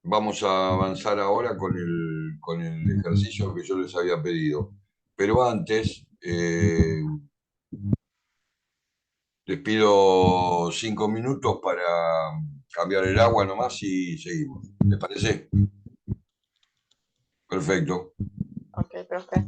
vamos a avanzar ahora con el ejercicio que yo les había pedido. Pero antes, les pido 5 minutos para cambiar el agua nomás y seguimos. ¿Les parece? Perfecto. Ok, profe.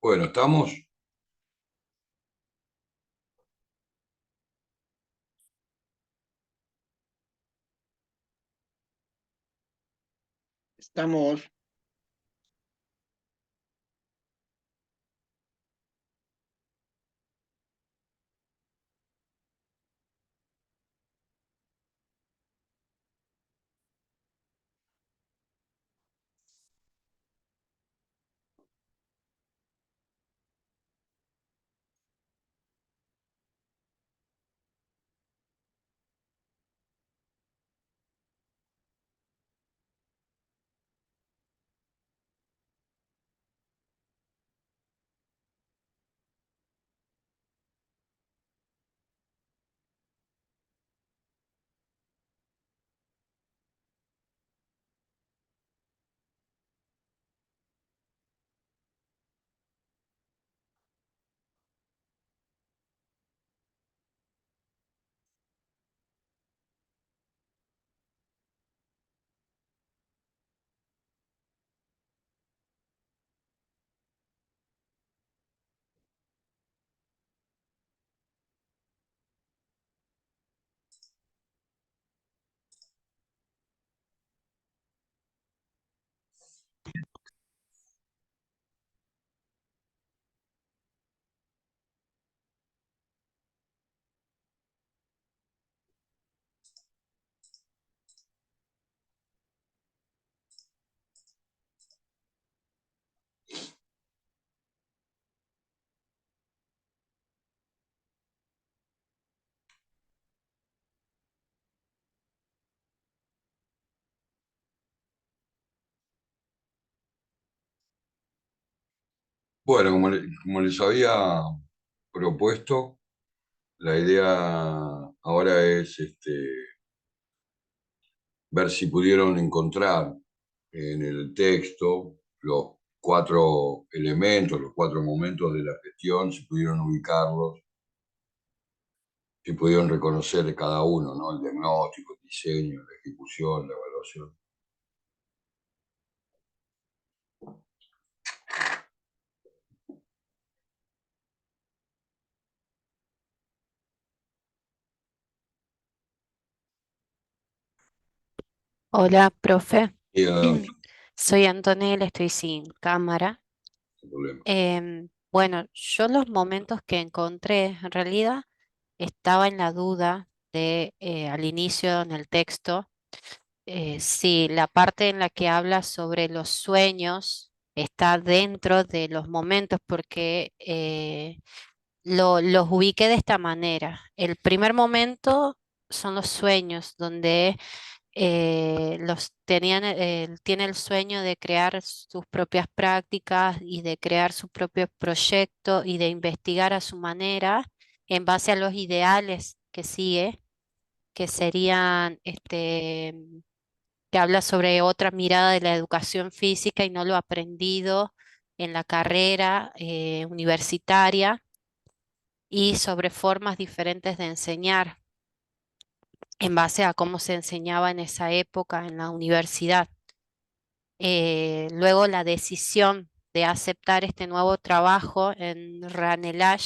Bueno, ¿estamos? Estamos. Bueno, como les había propuesto, la idea ahora es ver si pudieron encontrar en el texto los cuatro elementos, los cuatro momentos de la gestión, si pudieron ubicarlos, si pudieron reconocer cada uno, ¿no? El diagnóstico, el diseño, la ejecución, la evaluación. Hola, profe. Y, Soy Antonella, estoy sin cámara. sin problema. Bueno, yo los momentos que encontré, en realidad estaba en la duda de al inicio en el texto, si la parte en la que habla sobre los sueños está dentro de los momentos, porque los ubiqué de esta manera. El primer momento son los sueños, donde él tiene el sueño de crear sus propias prácticas y de crear su propio proyecto y de investigar a su manera en base a los ideales que sigue, que serían, que habla sobre otra mirada de la educación física y no lo aprendido en la carrera universitaria y sobre formas diferentes de enseñar en base a cómo se enseñaba en esa época en la universidad. Luego la decisión de aceptar este nuevo trabajo en Ranelagh,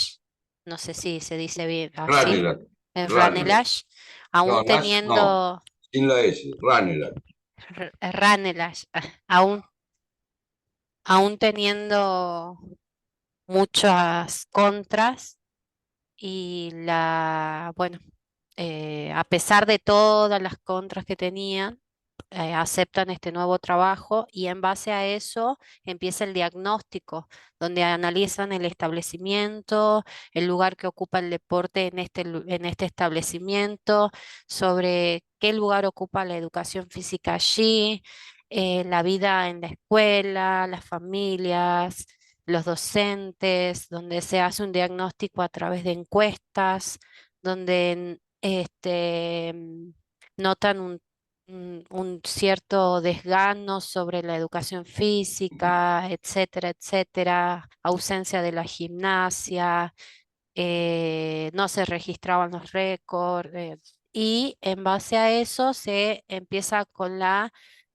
no sé si se dice bien así, Ranelagh, en Ranelagh. Ranelagh, aún No, Nash no, teniendo sin la S, Ranelagh. Ranelagh, aún, aún teniendo muchas contras y bueno, a pesar de todas las contras que tenían, aceptan este nuevo trabajo y en base a eso empieza el diagnóstico, donde analizan el establecimiento, el lugar que ocupa el deporte en este establecimiento, sobre qué lugar ocupa la educación física allí, la vida en la escuela, las familias, los docentes, donde se hace un diagnóstico a través de encuestas, donde notan un cierto desgano sobre la educación física, etcétera, etcétera, ausencia de la gimnasia, no se registraban los récords, y en base a eso se empieza con la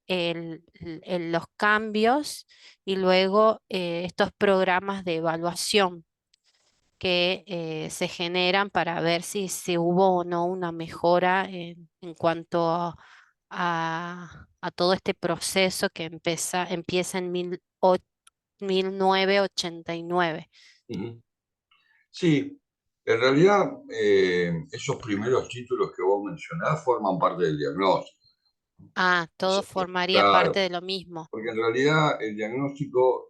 los cambios y luego estos programas de evaluación que se generan para ver si hubo o no una mejora en cuanto a todo este proceso que empieza en 1989. Ujú. Sí, en realidad esos primeros títulos que vos mencionás forman parte del diagnóstico. Ah, O todo sea, formaría parte claro, de lo mismo. porque en realidad el diagnóstico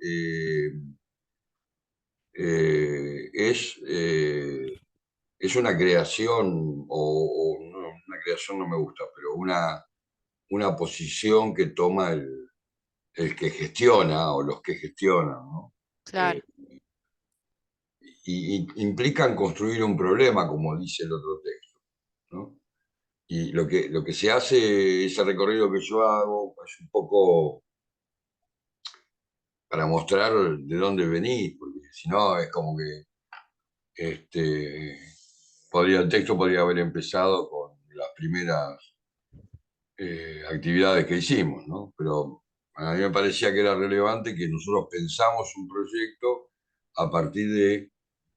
es una creación, una creación no me gusta, pero una posición que toma el que gestiona o los que gestionan, ¿no? Claro, Y implican construir un problema, como dice el otro texto, ¿no? Y lo que se hace, ese recorrido que yo hago, es un poco para mostrar de dónde venís, porque si no es como que el texto podría haber empezado con las primeras actividades que hicimos, ¿no? Pero a mí me parecía que era relevante que nosotros pensamos un proyecto a partir de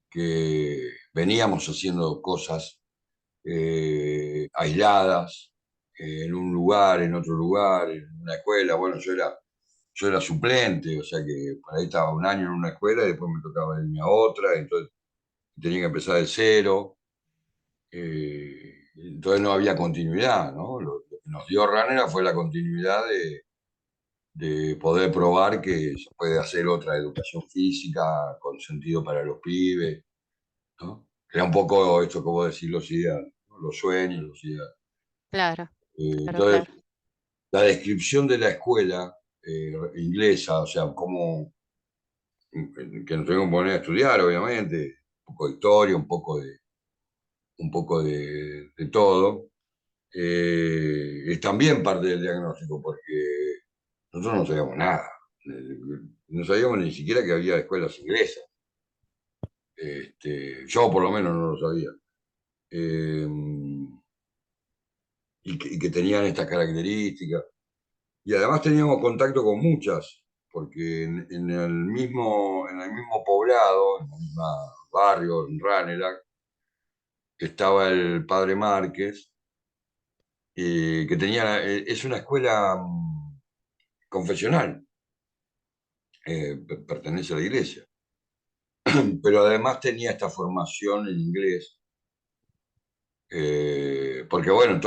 que veníamos haciendo cosas aisladas, en un lugar, en otro lugar, en una escuela. Bueno, yo era suplente, o sea que por ahí estaba un año en una escuela y después me tocaba irme a otra, entonces tenía que empezar de cero. Entonces no había continuidad, ¿no? Lo que nos dio Ranera fue la continuidad de poder probar que se puede hacer otra educación física con sentido para los pibes, ¿no? Era un poco esto que vos decís, los ideales, ¿no? Los sueños, los ideales. claro, claro, Entonces, claro. la descripción de la escuela inglesa, o sea, cómo que nos tenemos que poner a estudiar, obviamente, un poco de historia, un poco de todo, es también parte del diagnóstico, porque nosotros no sabíamos nada. No sabíamos ni siquiera que había escuelas inglesas. Yo por lo menos no lo sabía. Eh, y que tenían estas características. Y además teníamos contacto con muchas, porque en el mismo poblado, en el mismo barrio, en Ranelagh, estaba el padre Márquez, que tenía, es una escuela confesional, pertenece a la iglesia, pero además tenía esta formación en inglés, porque bueno,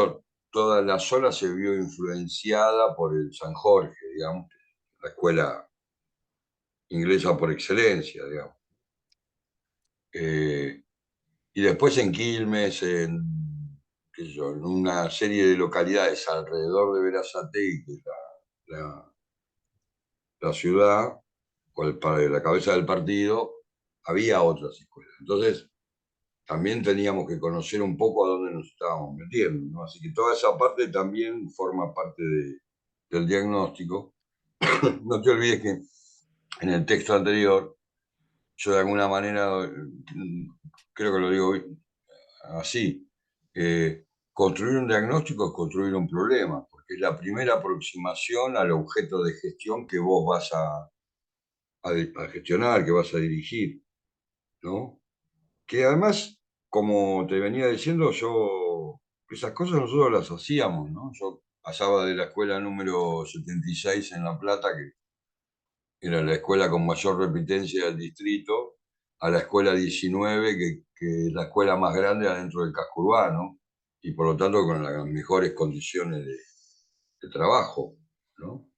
toda la zona se vio influenciada por el San Jorge, digamos, la escuela inglesa por excelencia, digamos. Eh, y después en Quilmes, qué sé yo, en una serie de localidades alrededor de Berazategui, que es la, la ciudad, o la cabeza del partido, había otras escuelas. Entonces, también teníamos que conocer un poco a dónde nos estábamos metiendo, ¿no? Así que toda esa parte también forma parte del diagnóstico. No te olvides que en el texto anterior, yo de alguna manera, creo que lo digo así, construir un diagnóstico es construir un problema, porque es la primera aproximación al objeto de gestión que vos vas a gestionar, que vas a dirigir, ¿no? Que además, como te venía diciendo, esas cosas nosotros las hacíamos, ¿no? Yo pasaba de la escuela número 76 en La Plata, que era la escuela con mayor repitencia del distrito, a la escuela 19, que es la escuela más grande adentro del casco urbano, y por lo tanto con las mejores condiciones de trabajo, ¿no?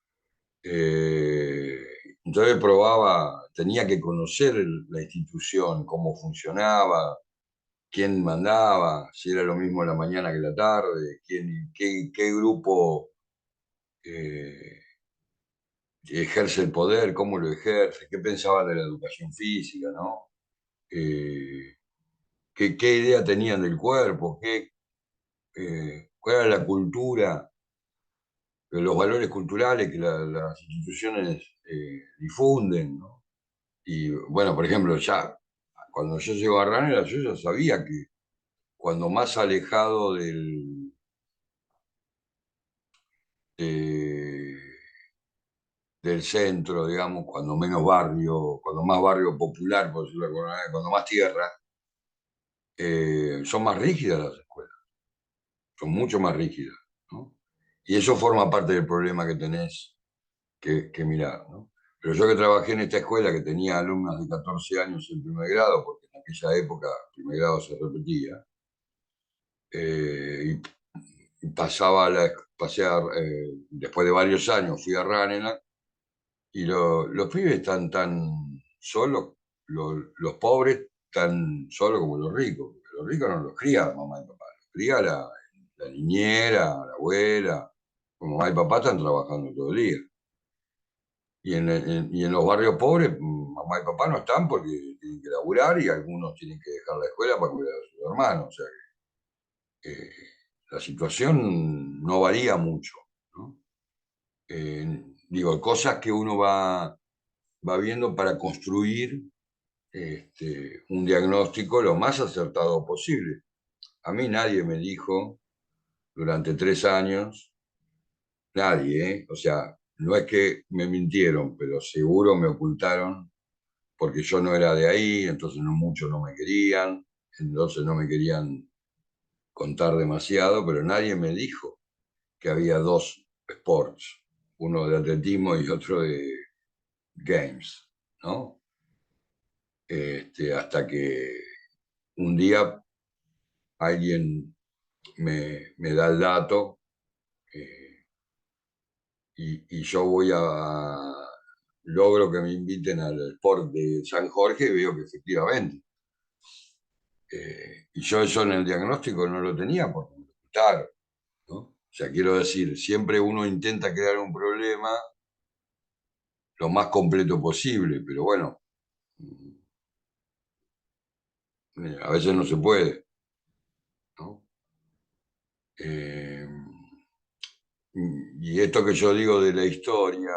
Eh, entonces tenía que conocer la institución, cómo funcionaba, quién mandaba, si era lo mismo la mañana que la tarde, qué grupo eh, ejerce el poder, cómo lo ejerce, qué pensaban de la educación física, ¿no? Eh, qué idea tenían del cuerpo, cuál era la cultura, los valores culturales que las instituciones difunden, ¿no? Y bueno, por ejemplo, ya cuando yo llego a Ranera, yo ya sabía que cuando más alejado del centro, digamos, cuando menos barrio, cuando más barrio popular, por decirlo de alguna manera, cuando más tierra, son más rígidas las escuelas, son mucho más rígidas, ¿no? Y eso forma parte del problema que tenés que mirar, ¿no? Pero yo que trabajé en esta escuela que tenía alumnas de 14 años en primer grado, porque en aquella época el primer grado se repetía, y después de varios años fui a Ranelagh y los pibes están tan solos, los pobres tan solos como los ricos. Los ricos no los cría mamá y papá, los cría la niñera, la abuela. Como mamá y papá están trabajando todo el día. Y en los barrios pobres, mamá y papá no están porque tienen que laburar y algunos tienen que dejar la escuela para cuidar a sus hermanos. O sea que la situación no varía mucho, ¿no? Digo, cosas que uno va viendo para construir un diagnóstico lo más acertado posible. A mí nadie me dijo durante 3 años, nadie, ¿eh? O sea, no es que me mintieron, pero seguro me ocultaron porque yo no era de ahí, entonces no muchos no me querían, entonces no me querían contar demasiado, pero nadie me dijo que había dos sports, uno de atletismo y otro de games, ¿no? Hasta que un día alguien me da el dato, y yo logro que me inviten al Sport de San Jorge y veo que efectivamente. Y yo eso en el diagnóstico no lo tenía porque me lo ocultaron, ¿no? O sea, quiero decir, siempre uno intenta crear un problema lo más completo posible, pero bueno, a veces no se puede, ¿no? Eh, y esto que yo digo de la historia,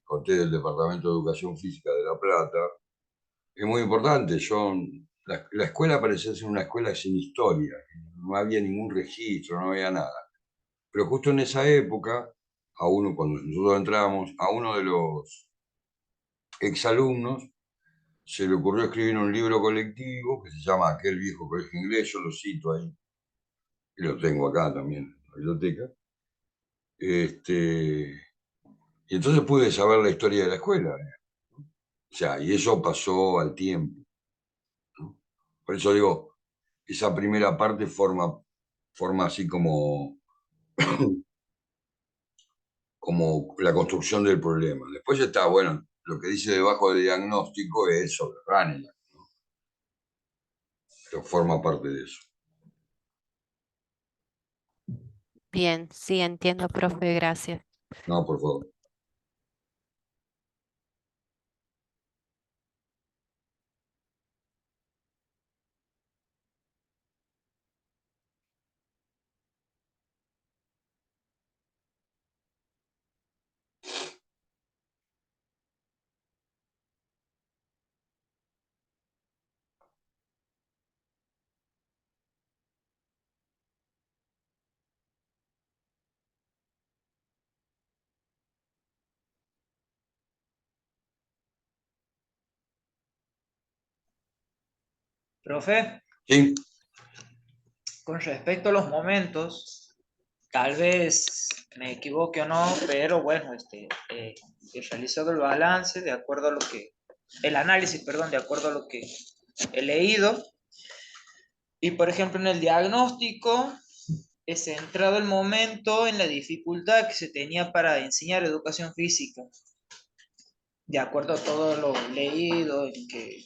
conté del Departamento de Educación Física de La Plata, es muy importante. La escuela parecía ser una escuela sin historia, no había ningún registro, no había nada. Pero justo en esa época, cuando nosotros entramos, a uno de los exalumnos se le ocurrió escribir un libro colectivo que se llama Aquel viejo colegio inglés, yo lo cito ahí, y lo tengo acá también en la biblioteca. Y entonces pude saber la historia de la escuela, o sea, y eso pasó al tiempo, ¿no? Por eso digo, esa primera parte forma así como la construcción del problema. Después está, bueno, lo que dice debajo del diagnóstico es sobre Ranelagh, ¿no? Pero forma parte de eso. Bien, sí, entiendo, profe, gracias. No, por favor. Profe, Sí, con respecto a los momentos, tal vez me equivoque o no, pero bueno, he realizado el balance de acuerdo a el análisis, perdón, de acuerdo a lo que he leído. Y por ejemplo, en el diagnóstico he centrado el momento en la dificultad que se tenía para enseñar educación física, de acuerdo a todo lo leído, en que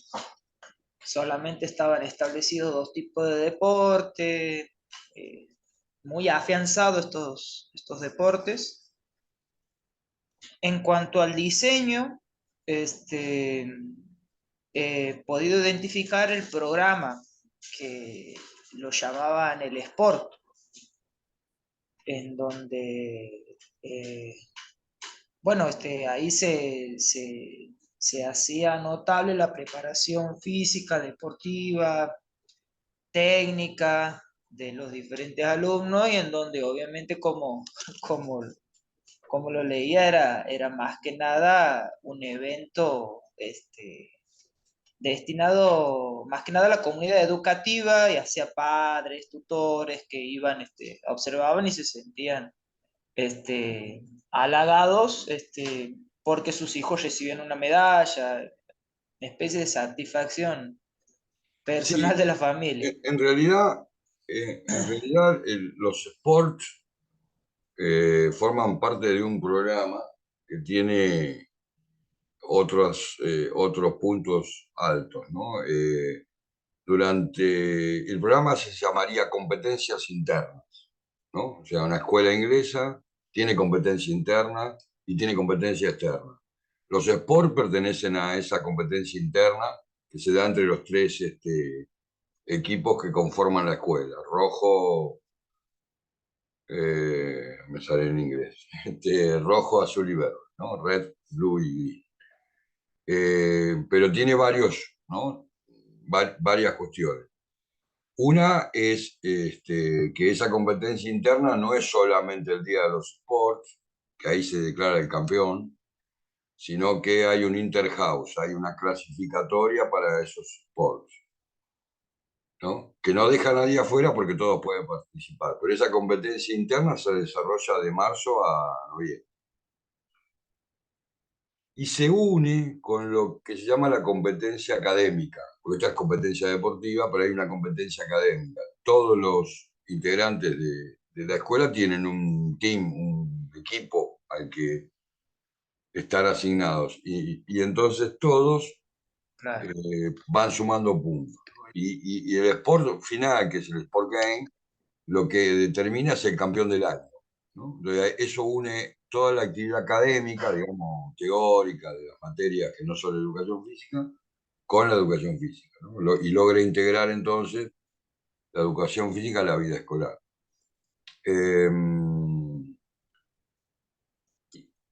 solamente estaban establecidos dos tipos de deporte, muy afianzados estos deportes. En cuanto al diseño, he podido identificar el programa que lo llamaban el Sport, en donde, bueno, ahí se hacía notable la preparación física, deportiva, técnica de los diferentes alumnos y en donde obviamente como como lo leía, era más que nada un evento destinado más que nada a la comunidad educativa, y hacia padres, tutores que iban, observaban y se sentían halagados porque sus hijos recibían una medalla, una especie de satisfacción Sí, personal de la familia. en realidad los sports forman parte de un programa que tiene otros puntos altos, ¿no? Durante el programa se llamaría competencias internas, ¿no? O sea, una escuela inglesa tiene competencia interna y tiene competencia externa. Los sports pertenecen a esa competencia interna que se da entre los tres equipos que conforman la escuela. Rojo, me sale en inglés, rojo, azul y verde, ¿no? Red, blue y gris. Pero tiene ¿no? Varias cuestiones. Una es que esa competencia interna no es solamente el día de los sports, que ahí se declara el campeón, sino que hay un interhouse, hay una clasificatoria para esos sports, ¿no? Que no deja a nadie afuera porque todos pueden participar. Pero esa competencia interna se desarrolla de marzo a noviembre. Y se une con lo que se llama la competencia académica, porque esta es competencia deportiva, pero hay una competencia académica. Todos los integrantes de la escuela tienen un team, un equipo al que estar asignados, y entonces todos Claro, van sumando puntos. Y el sport final, que es el sport game, lo que determina es el campeón del año, ¿no? Entonces, eso une toda la actividad académica, digamos, teórica, de las materias que no son educación física, con la educación física, ¿no? Y logra integrar entonces la educación física a la vida escolar. Eh,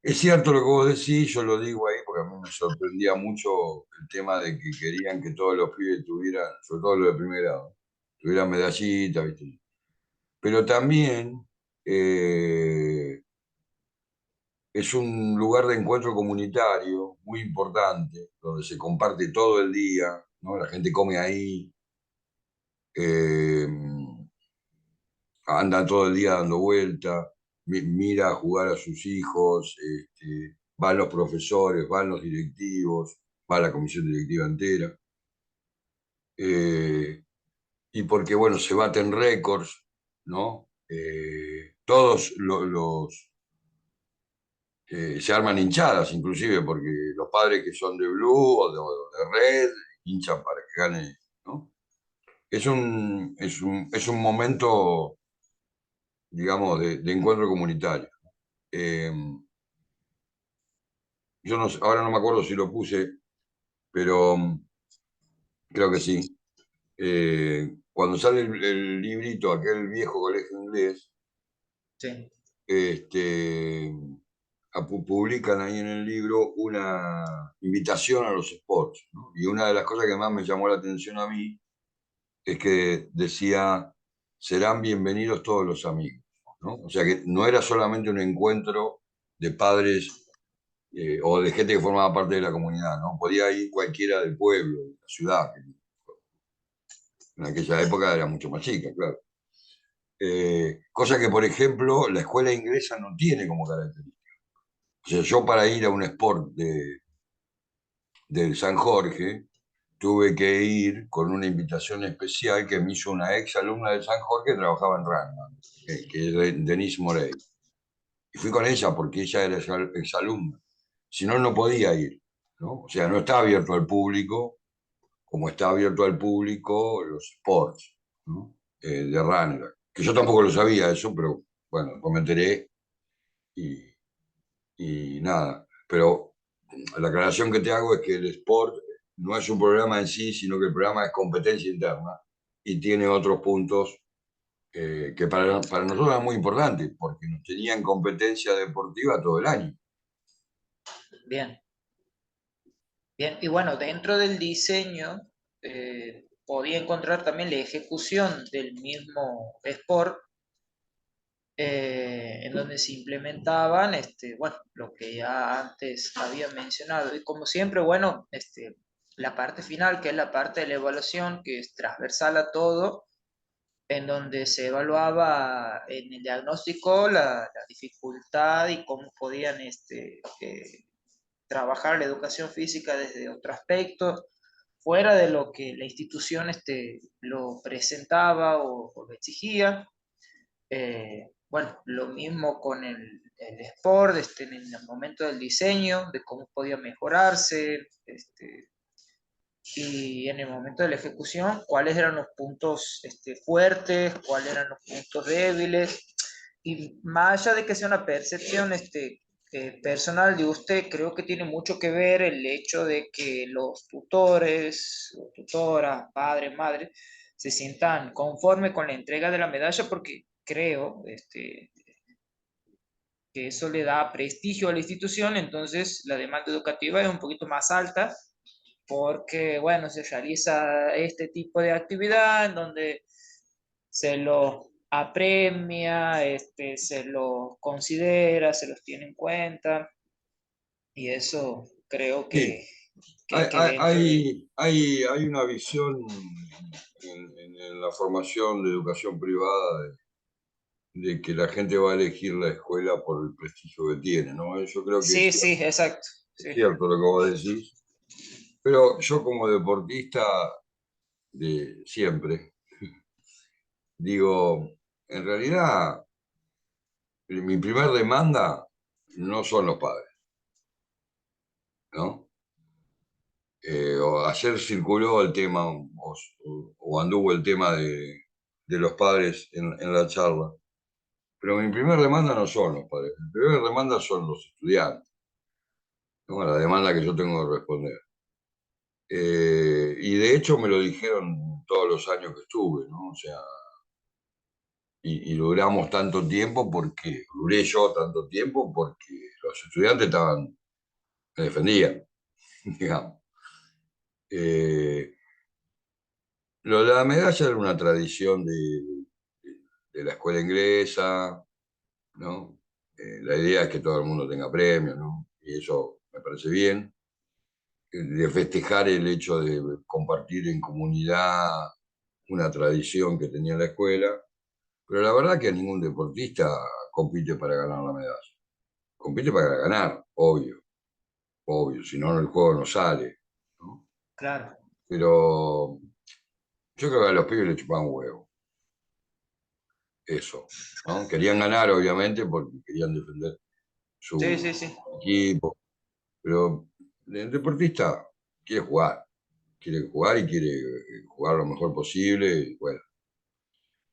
es cierto lo que vos decís, yo lo digo ahí porque a mí me sorprendía mucho el tema de que querían que todos los pibes tuvieran, sobre todo los de primer grado, tuvieran medallitas, ¿viste? Pero también es un lugar de encuentro comunitario muy importante, donde se comparte todo el día, ¿no? La gente come ahí, eh, anda todo el día dando vuelta, mira a jugar a sus hijos, van los profesores, van los directivos, va la comisión directiva entera. Y porque, bueno, se baten récords, ¿no? Todos se arman hinchadas, inclusive, porque los padres que son de blue o de red hinchan para que gane, ¿no? Es un momento, digamos, de encuentro comunitario. Eh, yo no, ahora no me acuerdo si lo puse, pero creo que sí. Cuando sale el librito, aquel viejo colegio inglés, sí, este, publican ahí en el libro una invitación a los sports, ¿no? Y una de las cosas que más me llamó la atención a mí es que decía, serán bienvenidos todos los amigos, ¿no? O sea que no era solamente un encuentro de padres o de gente que formaba parte de la comunidad, ¿no? Podía ir cualquiera del pueblo, de la ciudad, que en aquella época era mucho más chica, claro. Cosa que, por ejemplo, la escuela inglesa no tiene como característica. O sea, yo para ir a un sport del San Jorge, tuve que ir con una invitación especial que me hizo una ex alumna de San Jorge que trabajaba en Random, que es Denise Morey. Y fui con ella porque ella era ex alumna. Si no, no podía ir, ¿no? O sea, no está abierto al público como está abierto al público los sports, ¿no? De runner. Que yo tampoco lo sabía eso, pero bueno, después me enteré y, y nada. Pero la aclaración que te hago es que el sport no es un programa en sí, sino que el programa es competencia interna y tiene otros puntos que para nosotros es muy importante, porque nos tenían competencia deportiva todo el año. bien. Bien, y bueno, dentro del diseño podía encontrar también la ejecución del mismo sport, en donde se implementaban, bueno, lo que ya antes había mencionado. Y como siempre, bueno, la parte final, que es la parte de la evaluación, que es transversal a todo, en donde se evaluaba en el diagnóstico la dificultad y cómo podían trabajar la educación física desde otro aspecto, fuera de lo que la institución lo presentaba o lo exigía. Bueno, lo mismo con el sport, en el momento del diseño, de cómo podía mejorarse, y en el momento de la ejecución, cuáles eran los puntos fuertes, cuáles eran los puntos débiles. Y más allá de que sea una percepción personal de usted, creo que tiene mucho que ver el hecho de que los tutores, o tutoras, padres, madres, se sientan conforme con la entrega de la medalla, porque creo que eso le da prestigio a la institución. Entonces la demanda educativa es un poquito más alta, porque, bueno, se realiza este tipo de actividad en donde se los apremia, se los considera, se los tiene en cuenta, y eso creo Sí, que dentro de... hay una visión en la formación de educación privada de que la gente va a elegir la escuela por el prestigio que tiene, ¿no? Yo creo que Sí, sí, exacto. es Sí. cierto lo que vos decís, pero yo como deportista de siempre, digo, en realidad mi primer demanda no son los padres, ¿no? Ayer circuló el tema, o anduvo el tema de los padres en la charla, pero mi primer demanda no son los padres, mi primer demanda son los estudiantes, ¿no? La demanda que yo tengo que responder. Y de hecho me lo dijeron todos los años que estuve, ¿no? O sea, y duramos tanto tiempo porque, duré yo tanto tiempo porque los estudiantes me defendían, digamos. Eh, lo de la medalla era una tradición de la escuela inglesa, ¿no? La idea es que todo el mundo tenga premios, ¿no? Y eso me parece bien. De festejar el hecho de compartir en comunidad una tradición que tenía la escuela, pero la verdad que ningún deportista compite para ganar la medalla. Compite para ganar, obvio, obvio, si no el juego no sale, ¿no? Claro. Pero yo creo que a los pibes les chupaban huevo, eso, ¿no? Querían ganar, obviamente, porque querían defender Sí, su sí, sí. equipo, pero el deportista quiere jugar y quiere jugar lo mejor posible, y bueno.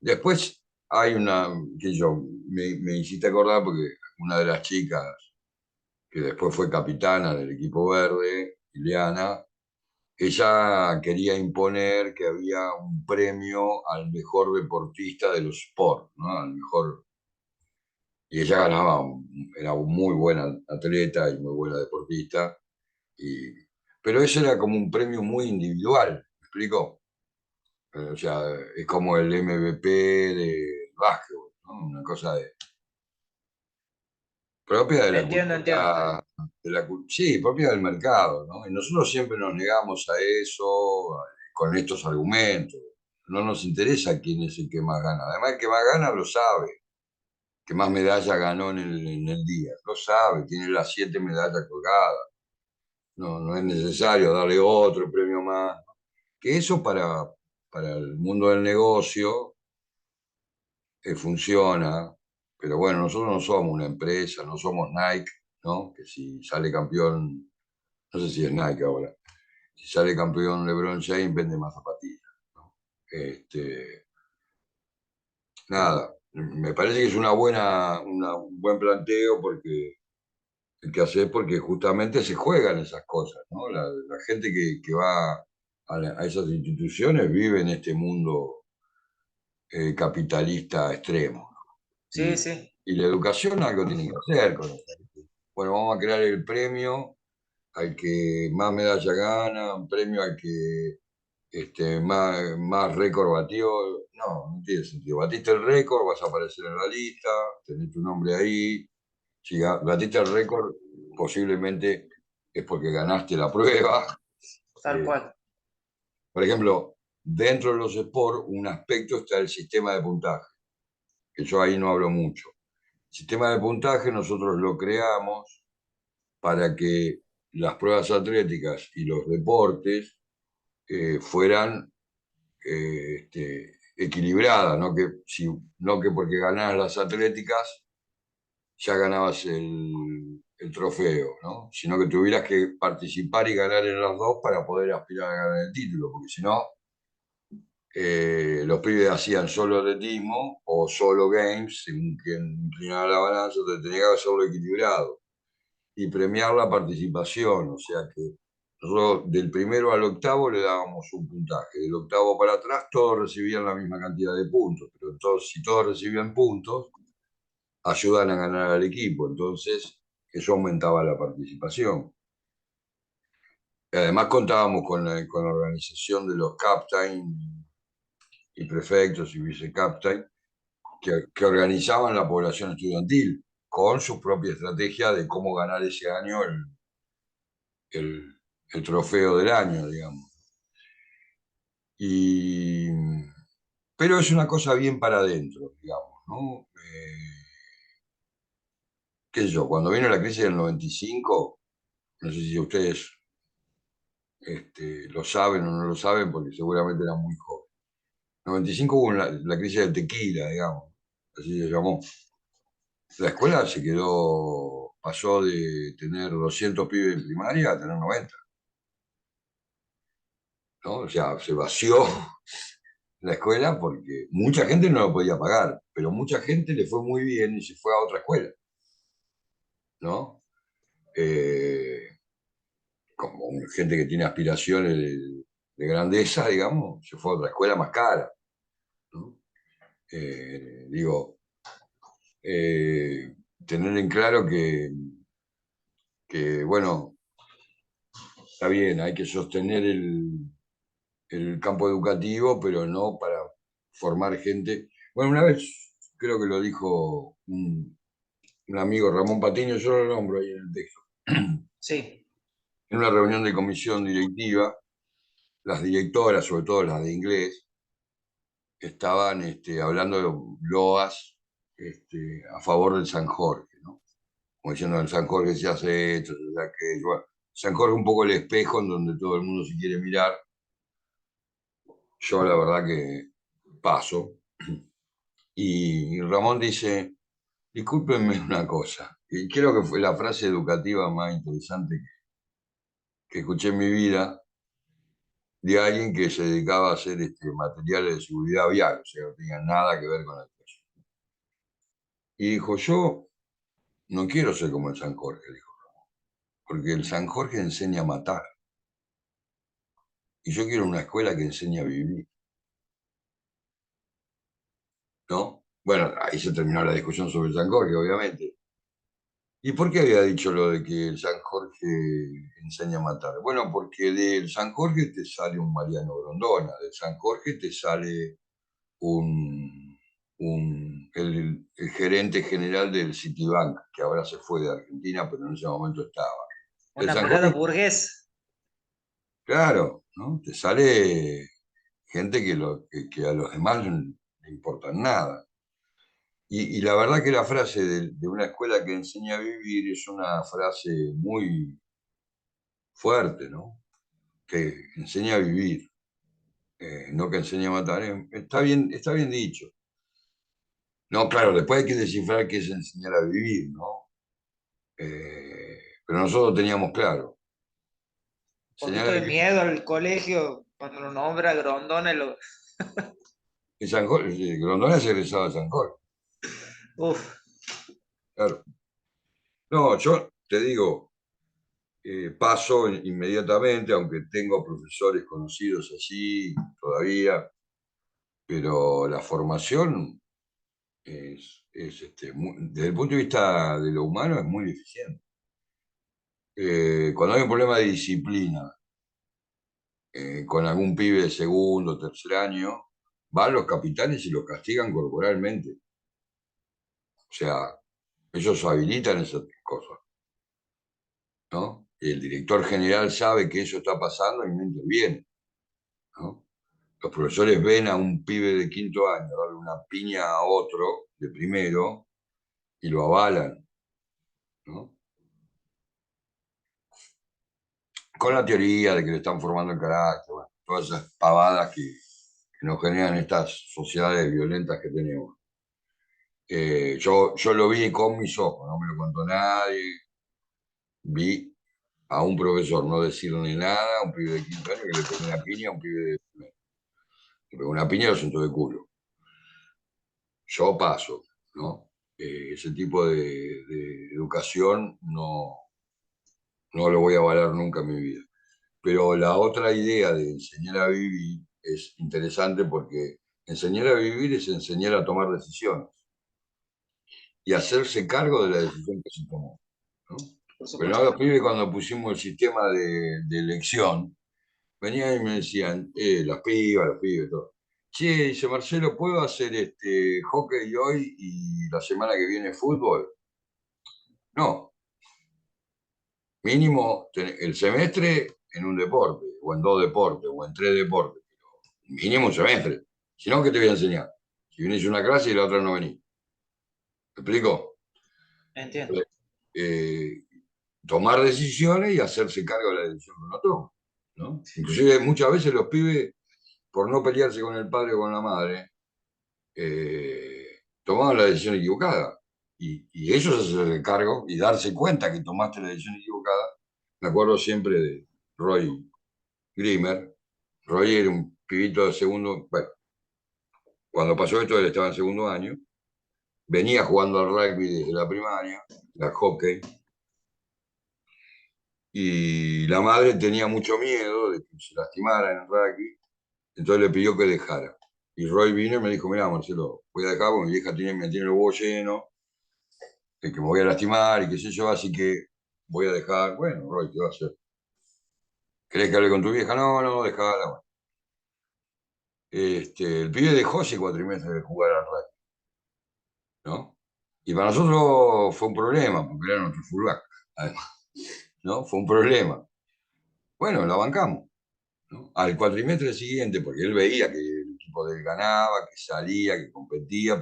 Después hay que me hiciste acordar porque una de las chicas que después fue capitana del equipo verde, Ileana, ella quería imponer que había un premio al mejor deportista de los sports, ¿no? Al mejor, y ella era un muy buena atleta y muy buena deportista, y, pero eso era como un premio muy individual, ¿me explico? O sea, es como el MVP de básquetbol, ¿no? Una cosa propia de la Entiendo, entiendo. cultura, sí, propia del mercado, ¿no? Y nosotros siempre nos negamos a eso con estos argumentos. No nos interesa quién es el que más gana. Además, el que más gana lo sabe, que más medallas ganó en el día. Lo sabe, tiene las 7 medallas colgadas. No, no es necesario darle otro premio más. Que eso para el mundo del negocio funciona, pero bueno, nosotros no somos una empresa, no somos Nike, ¿no? Que si sale campeón, no sé si es Nike ahora, si sale campeón LeBron James vende más zapatillas, ¿no? Nada, me parece que es un buen planteo porque el que hace porque justamente se juegan esas cosas, ¿no? La gente que va a esas instituciones vive en este mundo capitalista extremo. Sí, sí. Y la educación algo tiene que hacer con eso. Bueno, vamos a crear el premio al que más medalla gana, un premio al que más récord batió. No tiene sentido. Batiste el récord, vas a aparecer en la lista, tenés tu nombre ahí. Si batiste el récord, posiblemente es porque ganaste la prueba. Tal cual. Por ejemplo, dentro de los sports, un aspecto está el sistema de puntaje, que yo ahí no hablo mucho. El sistema de puntaje nosotros lo creamos para que las pruebas atléticas y los deportes fueran equilibradas, no que porque ganaras las atléticas ya ganabas el trofeo, ¿no? Sino que tuvieras que participar y ganar en las dos para poder aspirar a ganar el título, porque si no, los pibes hacían solo atletismo o solo games, según quien inclinaba la balanza, entonces tenía que hacerlo equilibrado y premiar la participación, o sea que nosotros del primero al octavo le dábamos un puntaje, del octavo para atrás todos recibían la misma cantidad de puntos, pero entonces, si todos recibían puntos, ayudan a ganar al equipo, entonces eso aumentaba la participación. Además contábamos con la organización de los captain y prefectos y vicecaptain que organizaban la población estudiantil con su propia estrategia de cómo ganar ese año el trofeo del año, digamos. Pero es una cosa bien para adentro, digamos, ¿no? Qué sé yo, cuando vino la crisis del 95, no sé si ustedes lo saben o no lo saben, porque seguramente eran muy jóvenes. En 95 hubo la crisis del tequila, digamos, así se llamó. La escuela pasó de tener 200 pibes en primaria a tener 90, ¿no? O sea, se vació la escuela porque mucha gente no lo podía pagar, pero mucha gente le fue muy bien y se fue a otra escuela, ¿no? Como gente que tiene aspiraciones de grandeza, digamos, se fue a otra escuela más cara, ¿no? Digo, tener en claro que, bueno, está bien, hay que sostener el campo educativo, pero no para formar gente. Bueno, una vez creo que lo dijo un amigo, Ramón Patiño, yo lo nombro ahí en el texto. Sí. En una reunión de comisión directiva, las directoras, sobre todo las de inglés, estaban hablando de loas a favor del San Jorge, ¿no? Como diciendo, el San Jorge se hace esto, se hace aquello. Bueno, San Jorge es un poco el espejo en donde todo el mundo se quiere mirar. Yo la verdad que paso. Y Ramón dice, discúlpenme una cosa, y creo que fue la frase educativa más interesante que escuché en mi vida, de alguien que se dedicaba a hacer materiales de seguridad vial, o sea, no tenía nada que ver con el coche. Y dijo, yo no quiero ser como el San Jorge, dijo, porque el San Jorge enseña a matar. Y yo quiero una escuela que enseñe a vivir. ¿No? Bueno, ahí se terminó la discusión sobre el San Jorge, obviamente. ¿Y por qué había dicho lo de que el San Jorge enseña a matar? Bueno, porque del San Jorge te sale un Mariano Grondona, del San Jorge te sale el gerente general del Citibank, que ahora se fue de Argentina, pero en ese momento estaba. Un El San apelado Jorge, burgués. claro, ¿no? Te sale gente que a los demás no le importan nada. Y la verdad que la frase de una escuela que enseña a vivir es una frase muy fuerte, ¿no? Que enseña a vivir, no que enseña a matar. Está bien dicho. No, claro, después hay que descifrar qué es enseñar a vivir, ¿no? Pero nosotros teníamos claro. Un Enseñar poquito a de vivir. miedo al colegio cuando lo nombra Grondona. Y San Jorge, Grondona es egresado de San Jorge, Uf, claro. No, yo te digo, paso inmediatamente, aunque tengo profesores conocidos allí todavía, pero la formación desde el punto de vista de lo humano es muy deficiente. Cuando hay un problema de disciplina con algún pibe de segundo, tercer año, van los capitanes y los castigan corporalmente. O sea, ellos habilitan esas cosas, ¿no? Y el director general sabe que eso está pasando y no interviene, ¿no? Los profesores ven a un pibe de quinto año darle una piña a otro de primero y lo avalan, ¿no? Con la teoría de que le están formando el carácter, bueno, todas esas pavadas que nos generan estas sociedades violentas que tenemos. Yo lo vi con mis ojos, no me lo contó nadie. Vi a un profesor no decirle nada a un pibe de quinto año que le pegó una piña a un pibe de primero. Le pegó una piña y lo sentó de culo. Yo paso, ¿no? Ese tipo de educación no lo voy a avalar nunca en mi vida. Pero la otra idea de enseñar a vivir es interesante porque enseñar a vivir es enseñar a tomar decisiones y hacerse cargo de la decisión que se tomó, ¿no? Por Pero no, supuesto. los pibes cuando pusimos el sistema de elección, venían y me decían, las pibas, los pibes, todo. Che, dice Marcelo, ¿puedo hacer hockey hoy y la semana que viene fútbol? No, mínimo el semestre en un deporte, o en dos deportes, o en tres deportes. Mínimo un semestre. Si no, ¿qué te voy a enseñar? Si venís a una clase y la otra no venís. ¿Me explico? Entiendo. Eh, Tomar decisiones y hacerse cargo de la decisión que uno toma, ¿no? Inclusive muchas veces los pibes, por no pelearse con el padre o con la madre, tomaban la decisión equivocada. Y ellos hacerse cargo y darse cuenta que tomaste la decisión equivocada. Me acuerdo siempre de Roy Grimmer. Roy era un pibito de segundo, bueno, cuando pasó esto él estaba en segundo año, venía jugando al rugby desde la primaria, al hockey, y la madre tenía mucho miedo de que se lastimara en el rugby, entonces le pidió que dejara. Y Roy vino y me dijo, mira Marcelo, voy a dejar porque mi vieja me tiene el huevo lleno, de que me voy a lastimar y qué sé yo, así que voy a dejar. Bueno, Roy, ¿qué va a hacer? ¿Querés que hable con tu vieja? No, no, dejala. Bueno. El pibe dejó hace cuatrimestres de jugar al rugby, ¿no? Y para nosotros fue un problema, porque era nuestro fullback, además, ¿no? Fue un problema. Bueno, la bancamos, ¿no? Al cuatrimestre siguiente, porque él veía que el equipo de él ganaba, que salía, que competía,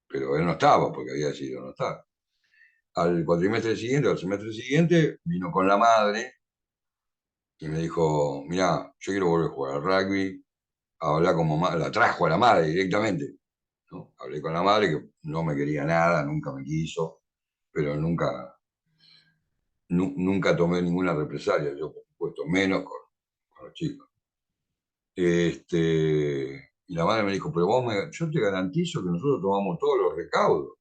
pero él no estaba, porque había decidido no estar. Al cuatrimestre siguiente, al semestre siguiente, vino con la madre y me dijo, mirá, yo quiero volver a jugar al rugby, a hablar con mamá, la trajo a la madre directamente, ¿no? Hablé con la madre que no me quería nada, nunca me quiso, pero nunca tomé ninguna represalia, yo por supuesto, menos con los chicos. Y la madre me dijo, pero yo te garantizo que nosotros tomamos todos los recaudos,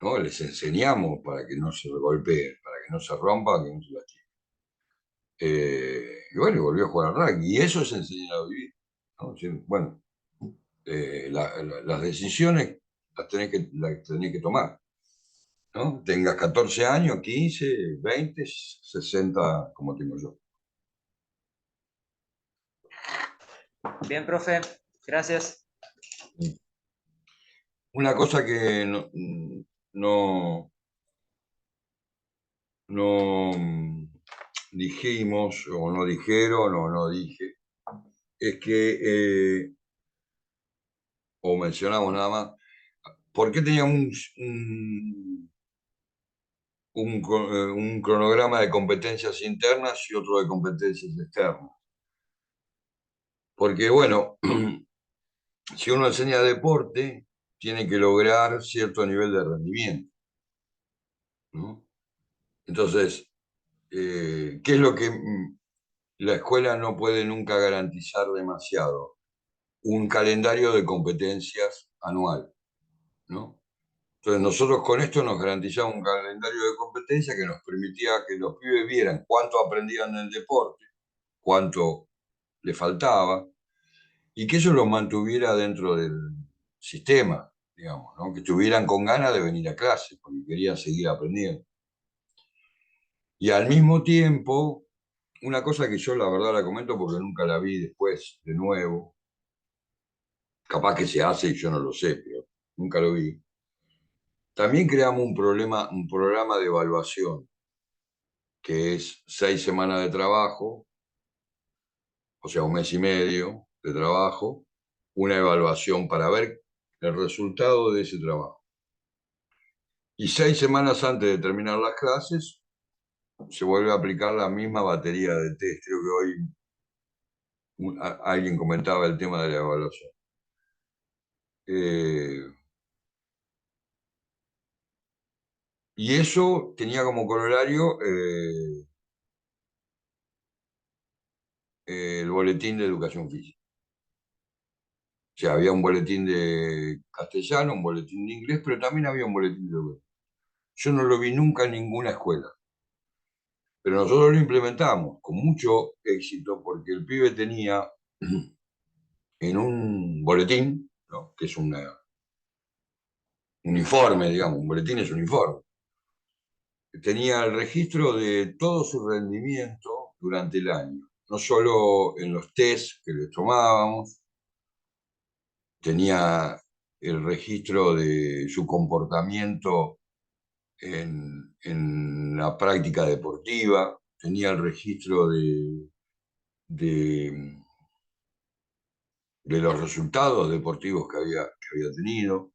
¿no? Les enseñamos para que no se golpeen, para que no se rompan, que no se lastimen. Y bueno, y volvió a jugar al rugby, y eso es enseñar a vivir, ¿no? Bueno, las decisiones las tenés que tomar, ¿no? Tengas 14 años, 15, 20, 60, como tengo yo. Bien, profe. Gracias. Una cosa que no, no dijimos, o no dijeron, o no dije, es que, o mencionamos nada más, ¿por qué teníamos un cronograma de competencias internas y otro de competencias externas? Porque, bueno, si uno enseña deporte, tiene que lograr cierto nivel de rendimiento, ¿no? Entonces, ¿qué es lo que la escuela no puede nunca garantizar demasiado? Un calendario de competencias anual, ¿no? Entonces nosotros con esto nos garantizamos un calendario de competencias que nos permitía que los pibes vieran cuánto aprendían en el deporte, cuánto le faltaba, y que eso los mantuviera dentro del sistema, digamos, ¿no? Que estuvieran con ganas de venir a clase, porque querían seguir aprendiendo. Y al mismo tiempo, una cosa que yo la verdad la comento porque nunca la vi después de nuevo, capaz que se hace y yo no lo sé, pero nunca lo vi. También creamos un programa de evaluación, que es 6 semanas de trabajo, o sea, un mes y medio de trabajo, una evaluación para ver el resultado de ese trabajo. Y 6 semanas antes de terminar las clases, se vuelve a aplicar la misma batería de test. Creo que hoy alguien comentaba el tema de la evaluación. Eh, y eso tenía como corolario el boletín de educación física. O sea, había un boletín de castellano, un boletín de inglés, pero también había un boletín de educación. Yo no lo vi nunca en ninguna escuela, pero nosotros lo implementamos con mucho éxito porque el pibe tenía en un boletín, ¿no? Que es un informe, digamos, un boletín es un informe, tenía el registro de todo su rendimiento durante el año, no solo en los test que le tomábamos, tenía el registro de su comportamiento en la práctica deportiva, tenía el registro de, de los resultados deportivos que había tenido,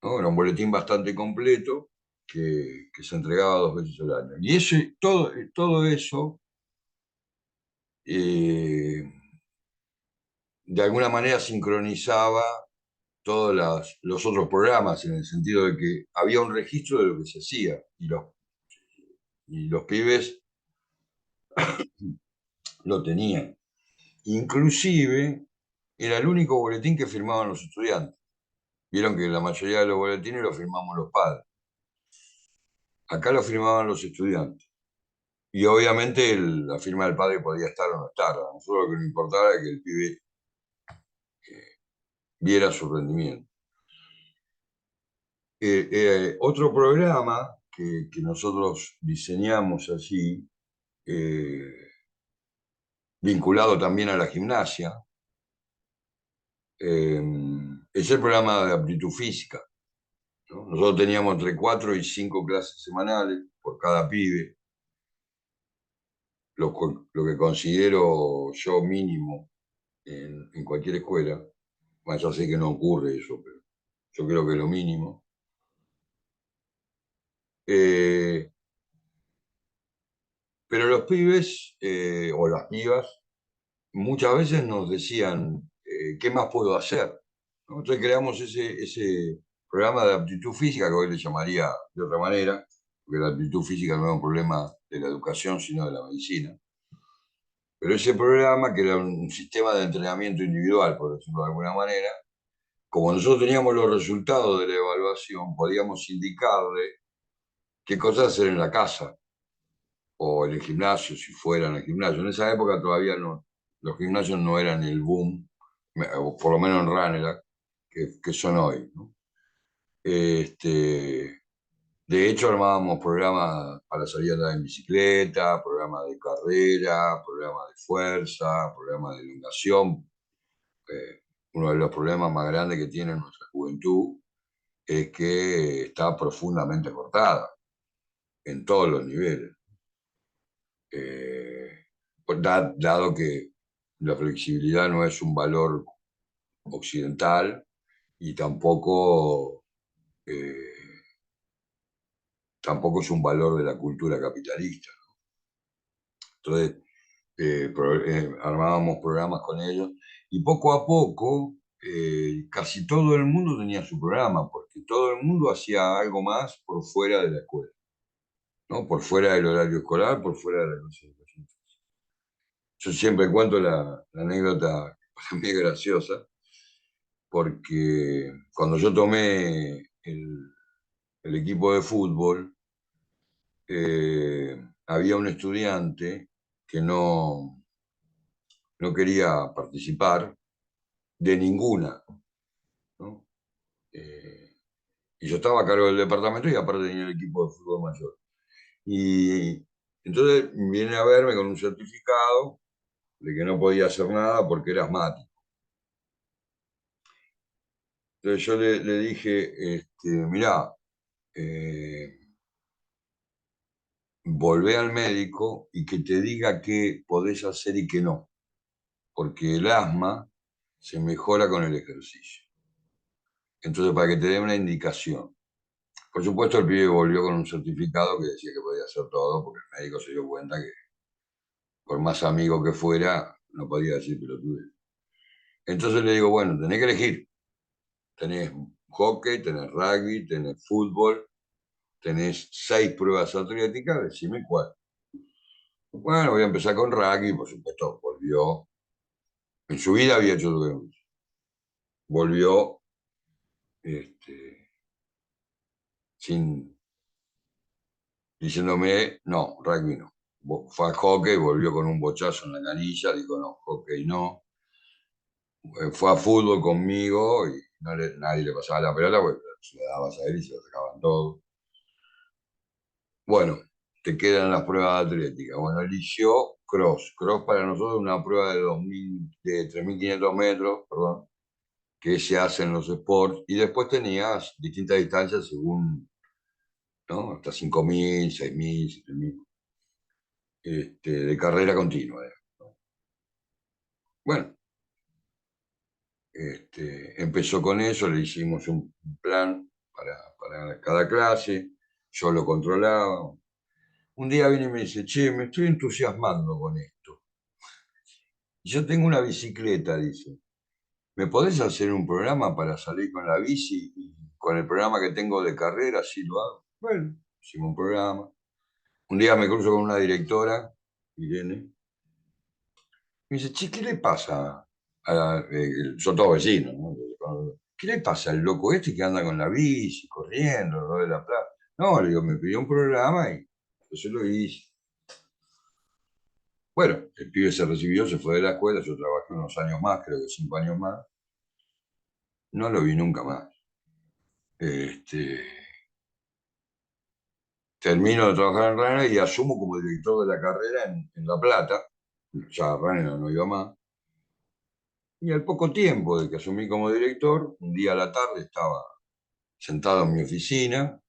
¿no? Era un boletín bastante completo que se entregaba 2 veces al año. Y todo eso, eh, de alguna manera sincronizaba todos los otros programas, en el sentido de que había un registro de lo que se hacía, y los pibes lo tenían. Inclusive, era el único boletín que firmaban los estudiantes. Vieron que la mayoría de los boletines los firmamos los padres. Acá lo firmaban los estudiantes. Y obviamente la firma del padre podía estar o no estar. A nosotros lo que nos importaba era que el pibe viera su rendimiento. Otro programa que nosotros diseñamos así, eh, vinculado también a la gimnasia, es el programa de aptitud física, ¿no? Nosotros teníamos entre 4 y 5 clases semanales por cada pibe, lo que considero yo mínimo en cualquier escuela. Bueno, ya sé que no ocurre eso, pero yo creo que es lo mínimo. Eh, pero los pibes o las pibas muchas veces nos decían, ¿qué más puedo hacer? ¿No? Entonces creamos ese programa de aptitud física, que hoy le llamaría de otra manera, porque la aptitud física no es un problema de la educación, sino de la medicina. Pero ese programa, que era un sistema de entrenamiento individual, por decirlo de alguna manera, como nosotros teníamos los resultados de la evaluación, podíamos indicarle qué cosas hacer en la casa o en el gimnasio, si fueran al gimnasio. En esa época todavía no, los gimnasios no eran el boom, o por lo menos en Ranelagh, que son hoy, ¿no? De hecho, armábamos programas para salir a andar en bicicleta, programas de carrera, programas de fuerza, programas de elongación. Uno de los problemas más grandes que tiene nuestra juventud es que está profundamente cortada en todos los niveles. Dado que la flexibilidad no es un valor occidental y eh, tampoco es un valor de la cultura capitalista. Entonces, armábamos programas con ellos y poco a poco casi todo el mundo tenía su programa, porque todo el mundo hacía algo más por fuera de la escuela, ¿no? Por fuera del horario escolar, por fuera de la concentración. Yo siempre cuento la anécdota, para mí es graciosa, porque cuando yo tomé el equipo de fútbol, había un estudiante que no quería participar de ninguna, ¿no? Y yo estaba a cargo del departamento y aparte tenía el equipo de fútbol mayor. Y Entonces viene a verme con un certificado de que no podía hacer nada porque era asmático. Entonces yo le dije, mirá, volvé al médico y que te diga qué podés hacer y qué no, porque el asma se mejora con el ejercicio. Entonces, para que te dé una indicación. Por supuesto, el pibe volvió con un certificado que decía que podía hacer todo, porque el médico se dio cuenta que, por más amigo que fuera, no podía decir pelotudez. Entonces le digo, bueno, tenés que elegir. Tenés hockey, tenés rugby, tenés fútbol, tenés 6 pruebas atléticas, decime cuál. Bueno, voy a empezar con rugby, por supuesto, volvió. En su vida había hecho todo. Volvió sin, diciéndome, no, rugby no. Fue al hockey, volvió con un bochazo en la canilla, dijo, no, hockey no. Fue a fútbol conmigo y nadie le pasaba la pelota, porque se la dabas a él y se la sacaban todos. Bueno, te quedan las pruebas atléticas. Bueno, eligió cross. Cross para nosotros es una prueba de 3.500 metros, perdón, que se hace en los sports. Y después tenías distintas distancias según, ¿no? Hasta 5.000, 6.000, 7.000, de carrera continua. Bueno, empezó con eso, le hicimos un plan para cada clase, yo lo controlaba. Un día viene y me dice, che, me estoy entusiasmando con esto. Yo tengo una bicicleta, dice. ¿Me podés hacer un programa para salir con la bici y con el programa que tengo de carrera, así lo hago? Bueno, hicimos un programa. Un día me cruzo con una directora, Irene, me dice, che, ¿qué le pasa? Son todos vecinos, ¿no? ¿Qué le pasa al loco este que anda con la bici, corriendo, ¿no? De la plaza? No, le digo, me pidió un programa y yo se lo hice. Bueno, el pibe se recibió, se fue de la escuela, yo trabajé unos años más, creo que 5 años más. No lo vi nunca más. Termino de trabajar en RANA y asumo como director de la carrera en La Plata. Ya RANA no iba más. Y al poco tiempo de que asumí como director, un día a la tarde estaba sentado en mi oficina,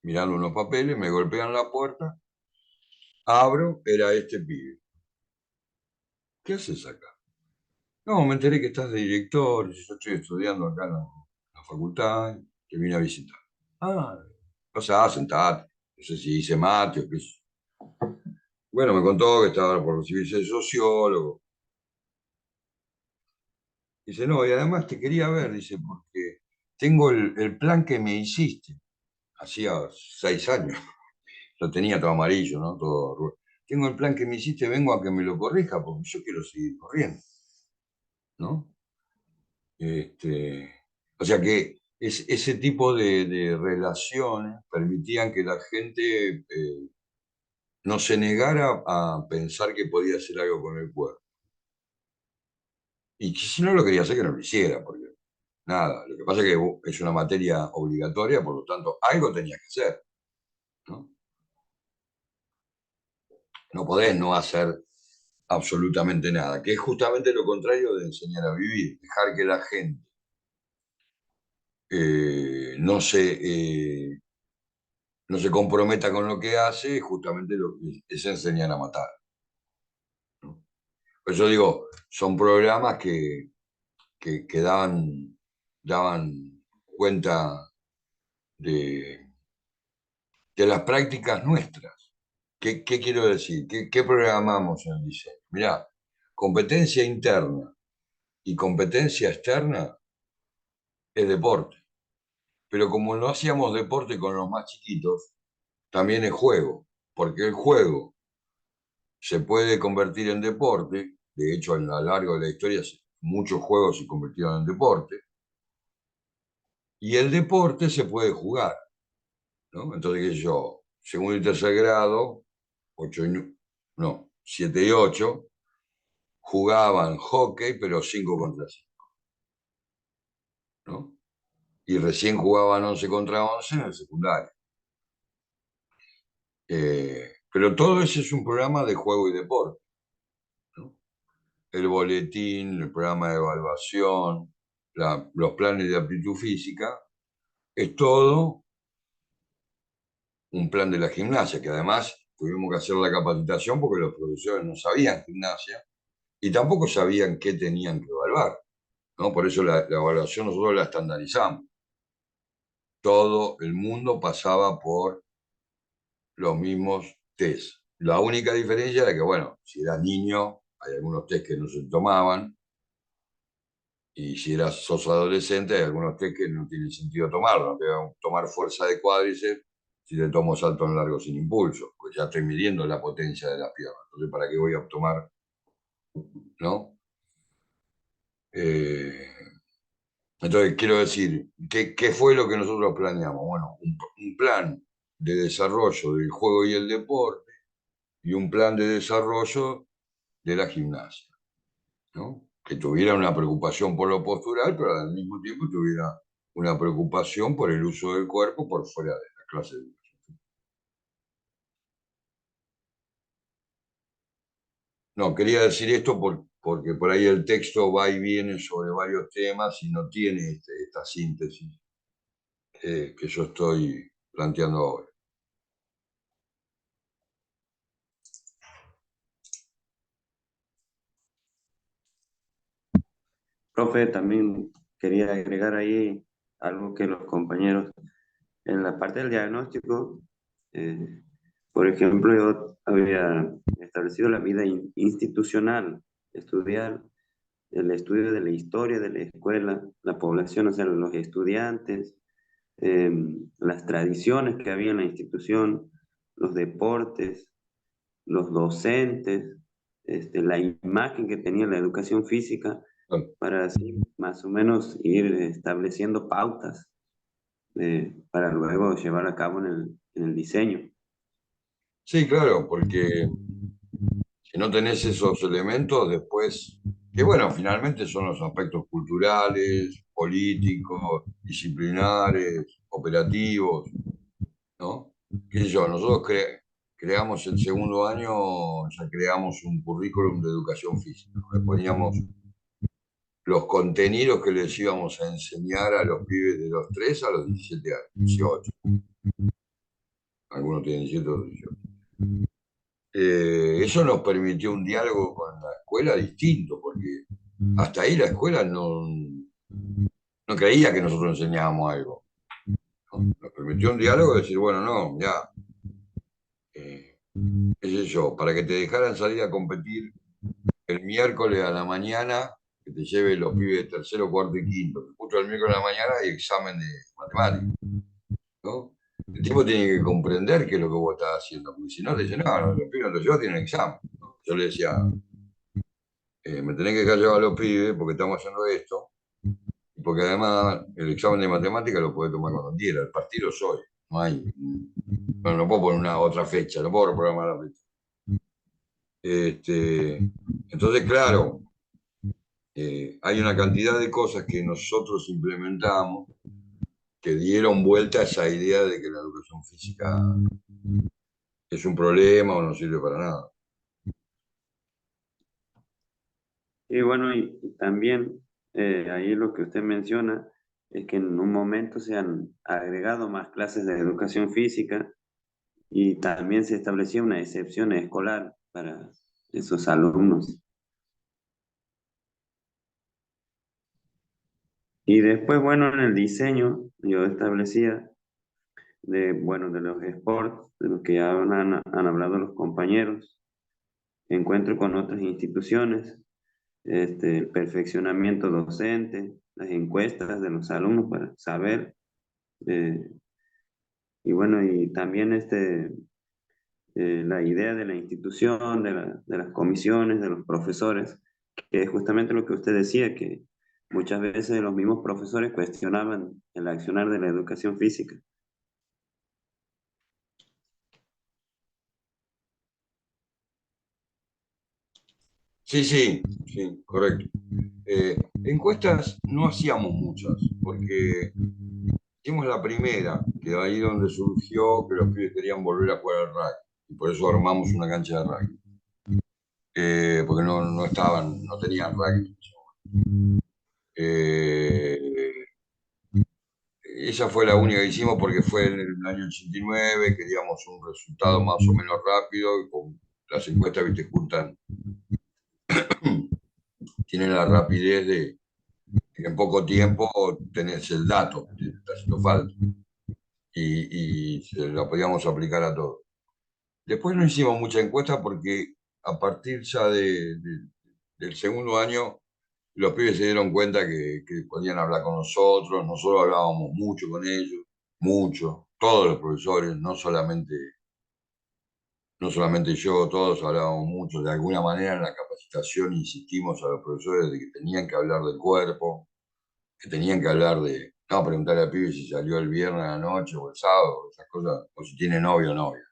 mirando unos papeles, me golpean la puerta, abro, era este pibe. ¿Qué haces acá? No, me enteré que estás de director, yo estoy estudiando acá en la facultad, te vine a visitar. Ah, pasá, sentate, no sé si hice mate o qué sé. Bueno, me contó que estaba por recibirse de sociólogo. Dice, no, y además te quería ver, dice, porque tengo el plan que me hiciste. Hacía 6 años. Lo tenía todo amarillo, ¿no? Tengo el plan que me hiciste, vengo a que me lo corrija porque yo quiero seguir corriendo, ¿no? O sea que ese tipo de relaciones permitían que la gente no se negara a pensar que podía hacer algo con el cuerpo. Y que si no lo quería hacer, que no lo hiciera, porque nada, lo que pasa es que es una materia obligatoria, por lo tanto, algo tenías que hacer, ¿no? No podés no hacer absolutamente nada, que es justamente lo contrario de enseñar a vivir, dejar que la gente no se comprometa con lo que hace, justamente lo que es enseñar a matar, ¿no? Por eso digo, son programas que daban cuenta de, de las prácticas nuestras. ¿Qué quiero decir? ¿Qué programamos en el diseño? Mirá, competencia interna y competencia externa es deporte. Pero como no hacíamos deporte con los más chiquitos, también es juego, porque el juego se puede convertir en deporte. De hecho, a lo largo de la historia muchos juegos se convirtieron en deporte, y el deporte se puede jugar, ¿no? Entonces, qué sé yo, segundo y tercer grado, 7 y 8, jugaban hockey, pero 5 contra 5, ¿no? Y recién jugaban 11 contra 11 en el secundario. Pero todo ese es un programa de juego y deporte, ¿no? El boletín, el programa de evaluación, los planes de aptitud física, es todo un plan de la gimnasia, que además tuvimos que hacer la capacitación porque los profesores no sabían gimnasia y tampoco sabían qué tenían que evaluar, ¿no? Por eso la evaluación nosotros la estandarizamos. Todo el mundo pasaba por los mismos test. La única diferencia era que, bueno, si eras niño, hay algunos test que no se tomaban, y si sos adolescente, hay algunos test que no tienen sentido tomarlo. No te van a tomar fuerza de cuádriceps si te tomo salto en largo sin impulso, pues ya estoy midiendo la potencia de las piernas. Entonces, ¿para qué voy a tomar, no? Eh, entonces, quiero decir, ¿qué fue lo que nosotros planeamos? Bueno, un plan de desarrollo del juego y el deporte y un plan de desarrollo de la gimnasia, ¿no? Que tuviera una preocupación por lo postural, pero al mismo tiempo tuviera una preocupación por el uso del cuerpo por fuera de la clase de educación. No, quería decir esto porque por ahí el texto va y viene sobre varios temas y no tiene esta síntesis que yo estoy planteando ahora. Profe, también quería agregar ahí algo que los compañeros, en la parte del diagnóstico, eh, por ejemplo, yo había establecido la vida institucional, estudiar el estudio de la historia de la escuela, la población, o sea, los estudiantes, eh, las tradiciones que había en la institución, los deportes, los docentes, la imagen que tenía la educación física, Bueno, para así más o menos ir estableciendo pautas para luego llevar a cabo en el diseño. sí, claro, porque si no tenés esos elementos, después, que bueno, finalmente son los aspectos culturales, políticos, disciplinares, operativos, ¿no? ¿Qué sé yo? Nosotros creamos el segundo año, ya creamos un currículum de educación física. Le poníamos los contenidos que les íbamos a enseñar a los pibes de los 3 a los 17 años, 18. Algunos tienen 17 o 18. Eso nos permitió un diálogo con la escuela distinto, porque hasta ahí la escuela no creía que nosotros enseñábamos algo, ¿no? Nos permitió un diálogo de decir, bueno, no, ya, qué sé yo, para que te dejaran salir a competir el miércoles a la mañana, que te lleve los pibes de tercero, cuarto y quinto, que justo el miércoles a la mañana hay examen de matemáticas, ¿no? El tipo tiene que comprender qué es lo que vos estás haciendo, porque si no te dice, no, no, los pibes no te llevan, tienen examen, ¿no? Yo le decía, me tenés que dejar llevar a los pibes porque estamos haciendo esto, y porque además el examen de matemática lo podés tomar cuando quieras, el partido es hoy, no hay, no puedo poner una otra fecha, no puedo reprogramar la fecha. Entonces, claro, hay una cantidad de cosas que nosotros implementamos que dieron vuelta a esa idea de que la educación física es un problema o no sirve para nada. Y bueno, y también ahí lo que usted menciona es que en un momento se han agregado más clases de educación física y también se establecía una excepción escolar para esos alumnos. Y después, bueno, en el diseño yo establecía bueno, de los sports, de los que ya han hablado los compañeros, encuentro con otras instituciones, el perfeccionamiento docente, las encuestas de los alumnos para saber, eh, y bueno, y también la idea de la institución, de las comisiones, de los profesores, que es justamente lo que usted decía, que muchas veces los mismos profesores cuestionaban el accionar de la educación física. Sí, sí, sí, correcto. Encuestas no hacíamos muchas, porque hicimos la primera, que ahí donde surgió que los pibes querían volver a jugar al rugby, y por eso armamos una cancha de rugby. Porque no estaban, no tenían rugby. Esa fue la única que hicimos porque fue en el año 89, queríamos un resultado más o menos rápido, y con las encuestas, viste, juntan, tienen la rapidez de que en poco tiempo tenés el dato, te está haciendo falta, y se la podíamos aplicar a todo. Después no hicimos mucha encuesta porque a partir ya del segundo año los pibes se dieron cuenta que podían hablar con nosotros hablábamos mucho con ellos, mucho, todos los profesores, no solamente yo, todos hablábamos mucho, de alguna manera en la capacitación insistimos a los profesores de que tenían que hablar del cuerpo, que tenían que hablar de, no preguntarle al pibe si salió el viernes a la noche o el sábado, esas cosas, o si tiene novio o novia.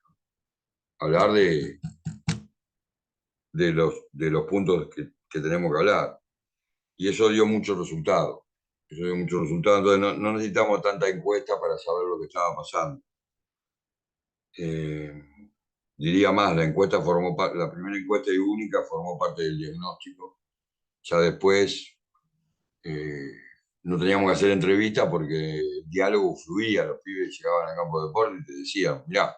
Hablar de los puntos que tenemos que hablar. Y eso dio muchos resultados. Eso dio muchos resultados. Entonces no necesitamos tanta encuesta para saber lo que estaba pasando. Diría más, la primera encuesta y única formó parte del diagnóstico. Ya después no teníamos que hacer entrevistas porque el diálogo fluía, los pibes llegaban al campo de deporte y te decían, mirá,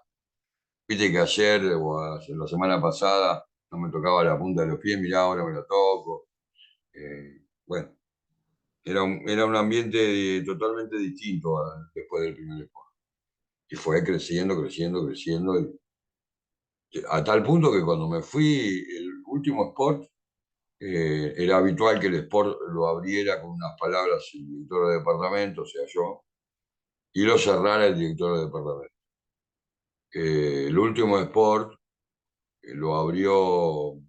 viste que ayer o la semana pasada no me tocaba la punta de los pies, mirá, ahora me la toco. Bueno, era un ambiente totalmente distinto después del primer sport. Y fue creciendo, creciendo, creciendo. A tal punto que cuando me fui, el último sport, era habitual que el sport lo abriera con unas palabras el director de departamento, o sea, yo, y lo cerrara el director de departamento. El último sport lo abrió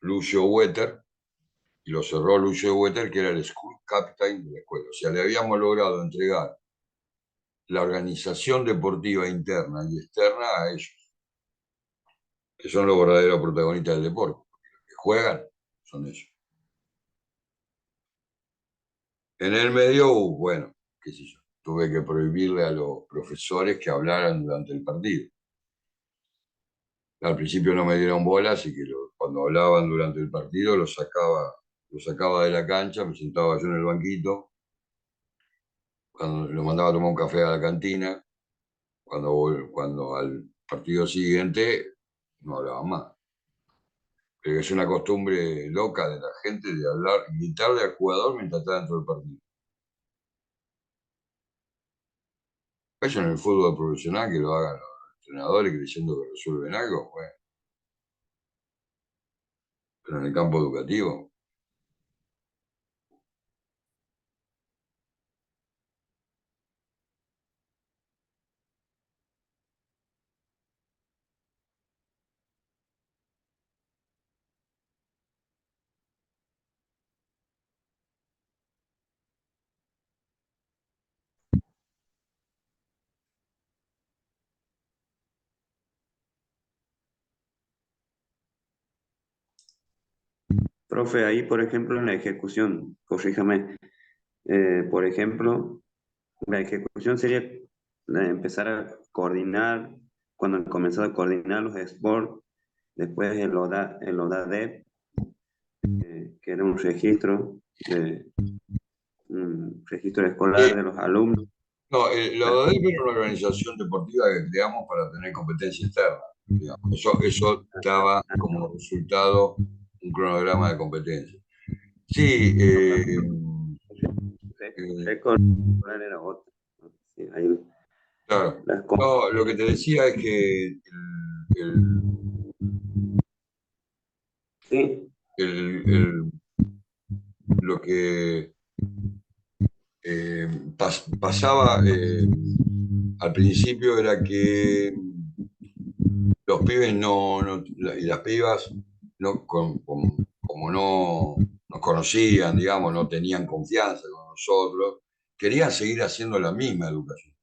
Lucio Wetter y lo cerró Lucio Wetter, que era el school captain de la escuela. O sea, le habíamos logrado entregar la organización deportiva interna y externa a ellos, que son los verdaderos protagonistas del deporte. Los que juegan son ellos. En el medio, bueno, qué sé yo, tuve que prohibirle a los profesores que hablaran durante el partido. Al principio no me dieron bola, así que cuando hablaban durante el partido los sacaba de la cancha, me sentaba yo en el banquito, cuando los mandaba a tomar un café a la cantina, cuando al partido siguiente no hablaban más. Pero es una costumbre loca de la gente de hablar, gritarle al jugador mientras está dentro del partido. Eso en el fútbol profesional que lo hagan los entrenadores creyendo que resuelven algo, bueno. Pero en el campo educativo. Profe, ahí, por ejemplo, en la ejecución, corríjame, por ejemplo, la ejecución sería empezar a coordinar, cuando han comenzado a coordinar los sports, después el ODADEP, que era un registro escolar de los alumnos. No, la ODEP era una organización deportiva que creamos para tener competencia externa. Digamos. Eso daba como resultado un cronograma de competencia. Sí, Récord escolar era otro. Sí, ahí claro. las No, lo que te decía es que sí, lo que pasaba al principio era que los pibes y las pibas, como no nos conocían, digamos, no tenían confianza con nosotros, querían seguir haciendo la misma educación,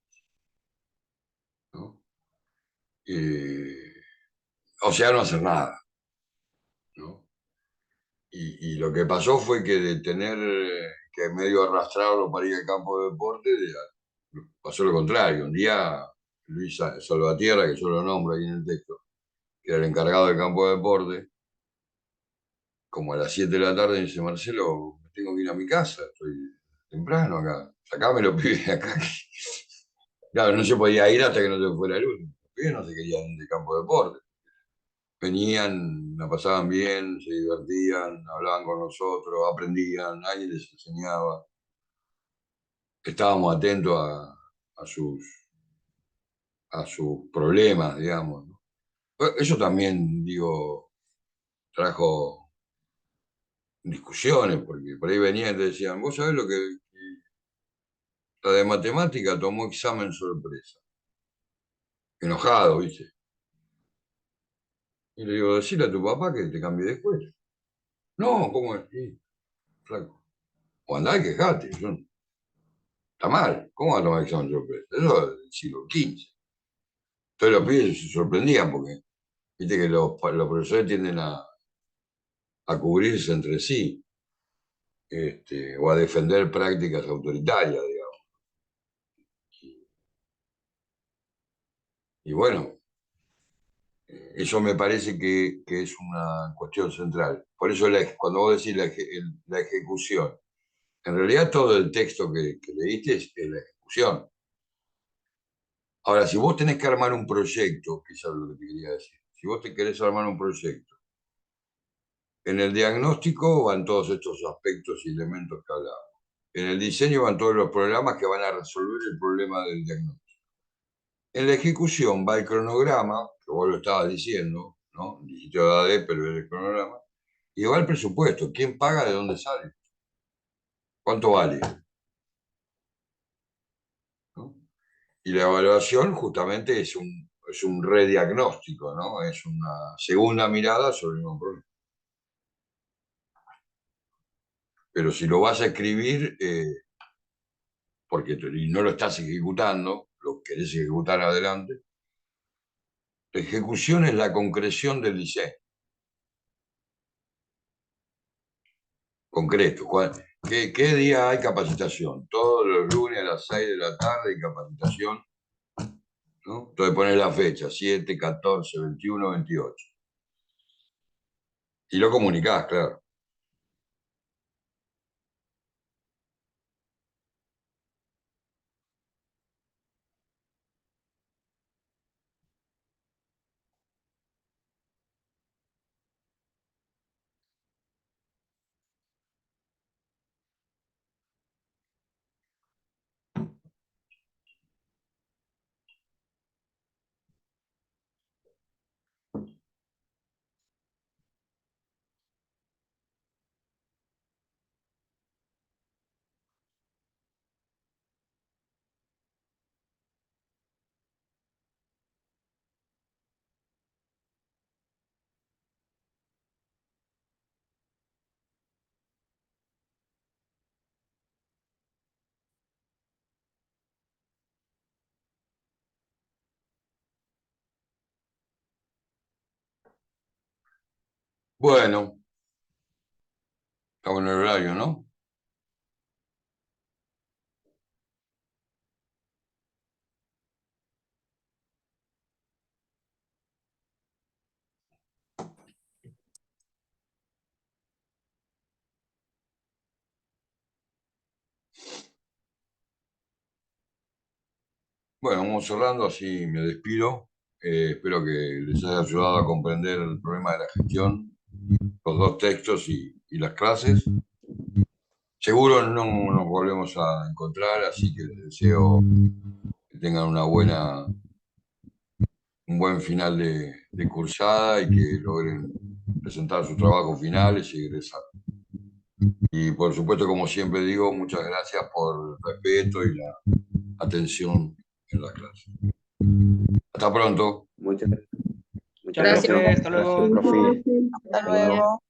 ¿no? O sea, no hacer nada, ¿no? Y lo que pasó fue que de tener que medio arrastrarlo para ir al campo de deporte, pasó lo contrario. Un día Luis Salvatierra, que yo lo nombro ahí en el texto, que era el encargado del campo de deporte, como a las 7 de la tarde, me dice: Marcelo, me tengo que ir a mi casa, estoy temprano acá, sacame los pibes de acá. Claro, no se podía ir hasta que no se fuera luz. Los pibes no se querían ir de campo de deporte. Venían, la pasaban bien, se divertían, hablaban con nosotros, aprendían, alguien les enseñaba. Estábamos atentos a sus problemas, digamos, ¿no? Eso también, digo, trajo discusiones, porque por ahí venían y te decían: vos sabés lo que la de matemática tomó examen sorpresa. Enojado, ¿viste? Y le digo: decile a tu papá que te cambie de escuela. No, ¿cómo es? Sí, flaco. O andá y quejate. Está mal. ¿Cómo va a tomar examen sorpresa? Eso es del siglo XV. Entonces los pibes se sorprendían porque, viste que los profesores tienden a cubrirse entre sí, o a defender prácticas autoritarias, digamos. Y bueno, eso me parece que es una cuestión central. Por eso cuando vos decís la ejecución, en realidad todo el texto que leíste es la ejecución. Ahora, si vos tenés que armar un proyecto, que eso es lo que te quería decir, si vos te querés armar un proyecto, en el diagnóstico van todos estos aspectos y elementos que hablamos. En el diseño van todos los programas que van a resolver el problema del diagnóstico. En la ejecución va el cronograma, que vos lo estabas diciendo, ¿no? Dijiste AD, pero es el cronograma. Y va el presupuesto. ¿Quién paga? ¿De dónde sale? ¿Cuánto vale? ¿No? Y la evaluación justamente es un rediagnóstico, ¿no? Es una segunda mirada sobre el mismo problema. Pero si lo vas a escribir, porque no lo estás ejecutando, lo querés ejecutar adelante, la ejecución es la concreción del diseño. Concreto. ¿Qué día hay capacitación? Todos los lunes a las 6 de la tarde hay capacitación, ¿no? Entonces pones la fecha: 7, 14, 21, 28. Y lo comunicás, claro. Bueno, estamos en el horario, ¿no? Bueno, vamos cerrando, así me despido. Espero que les haya ayudado a comprender el problema de la gestión, los dos textos y las clases. Seguro no nos volvemos a encontrar, así que les deseo que tengan un buen final de cursada y que logren presentar sus trabajos finales y egresar. Y por supuesto, como siempre digo, muchas gracias por el respeto y la atención en la clase. Hasta pronto. Muchas Chao, profe, hasta luego. Gracias, profe. Hasta luego.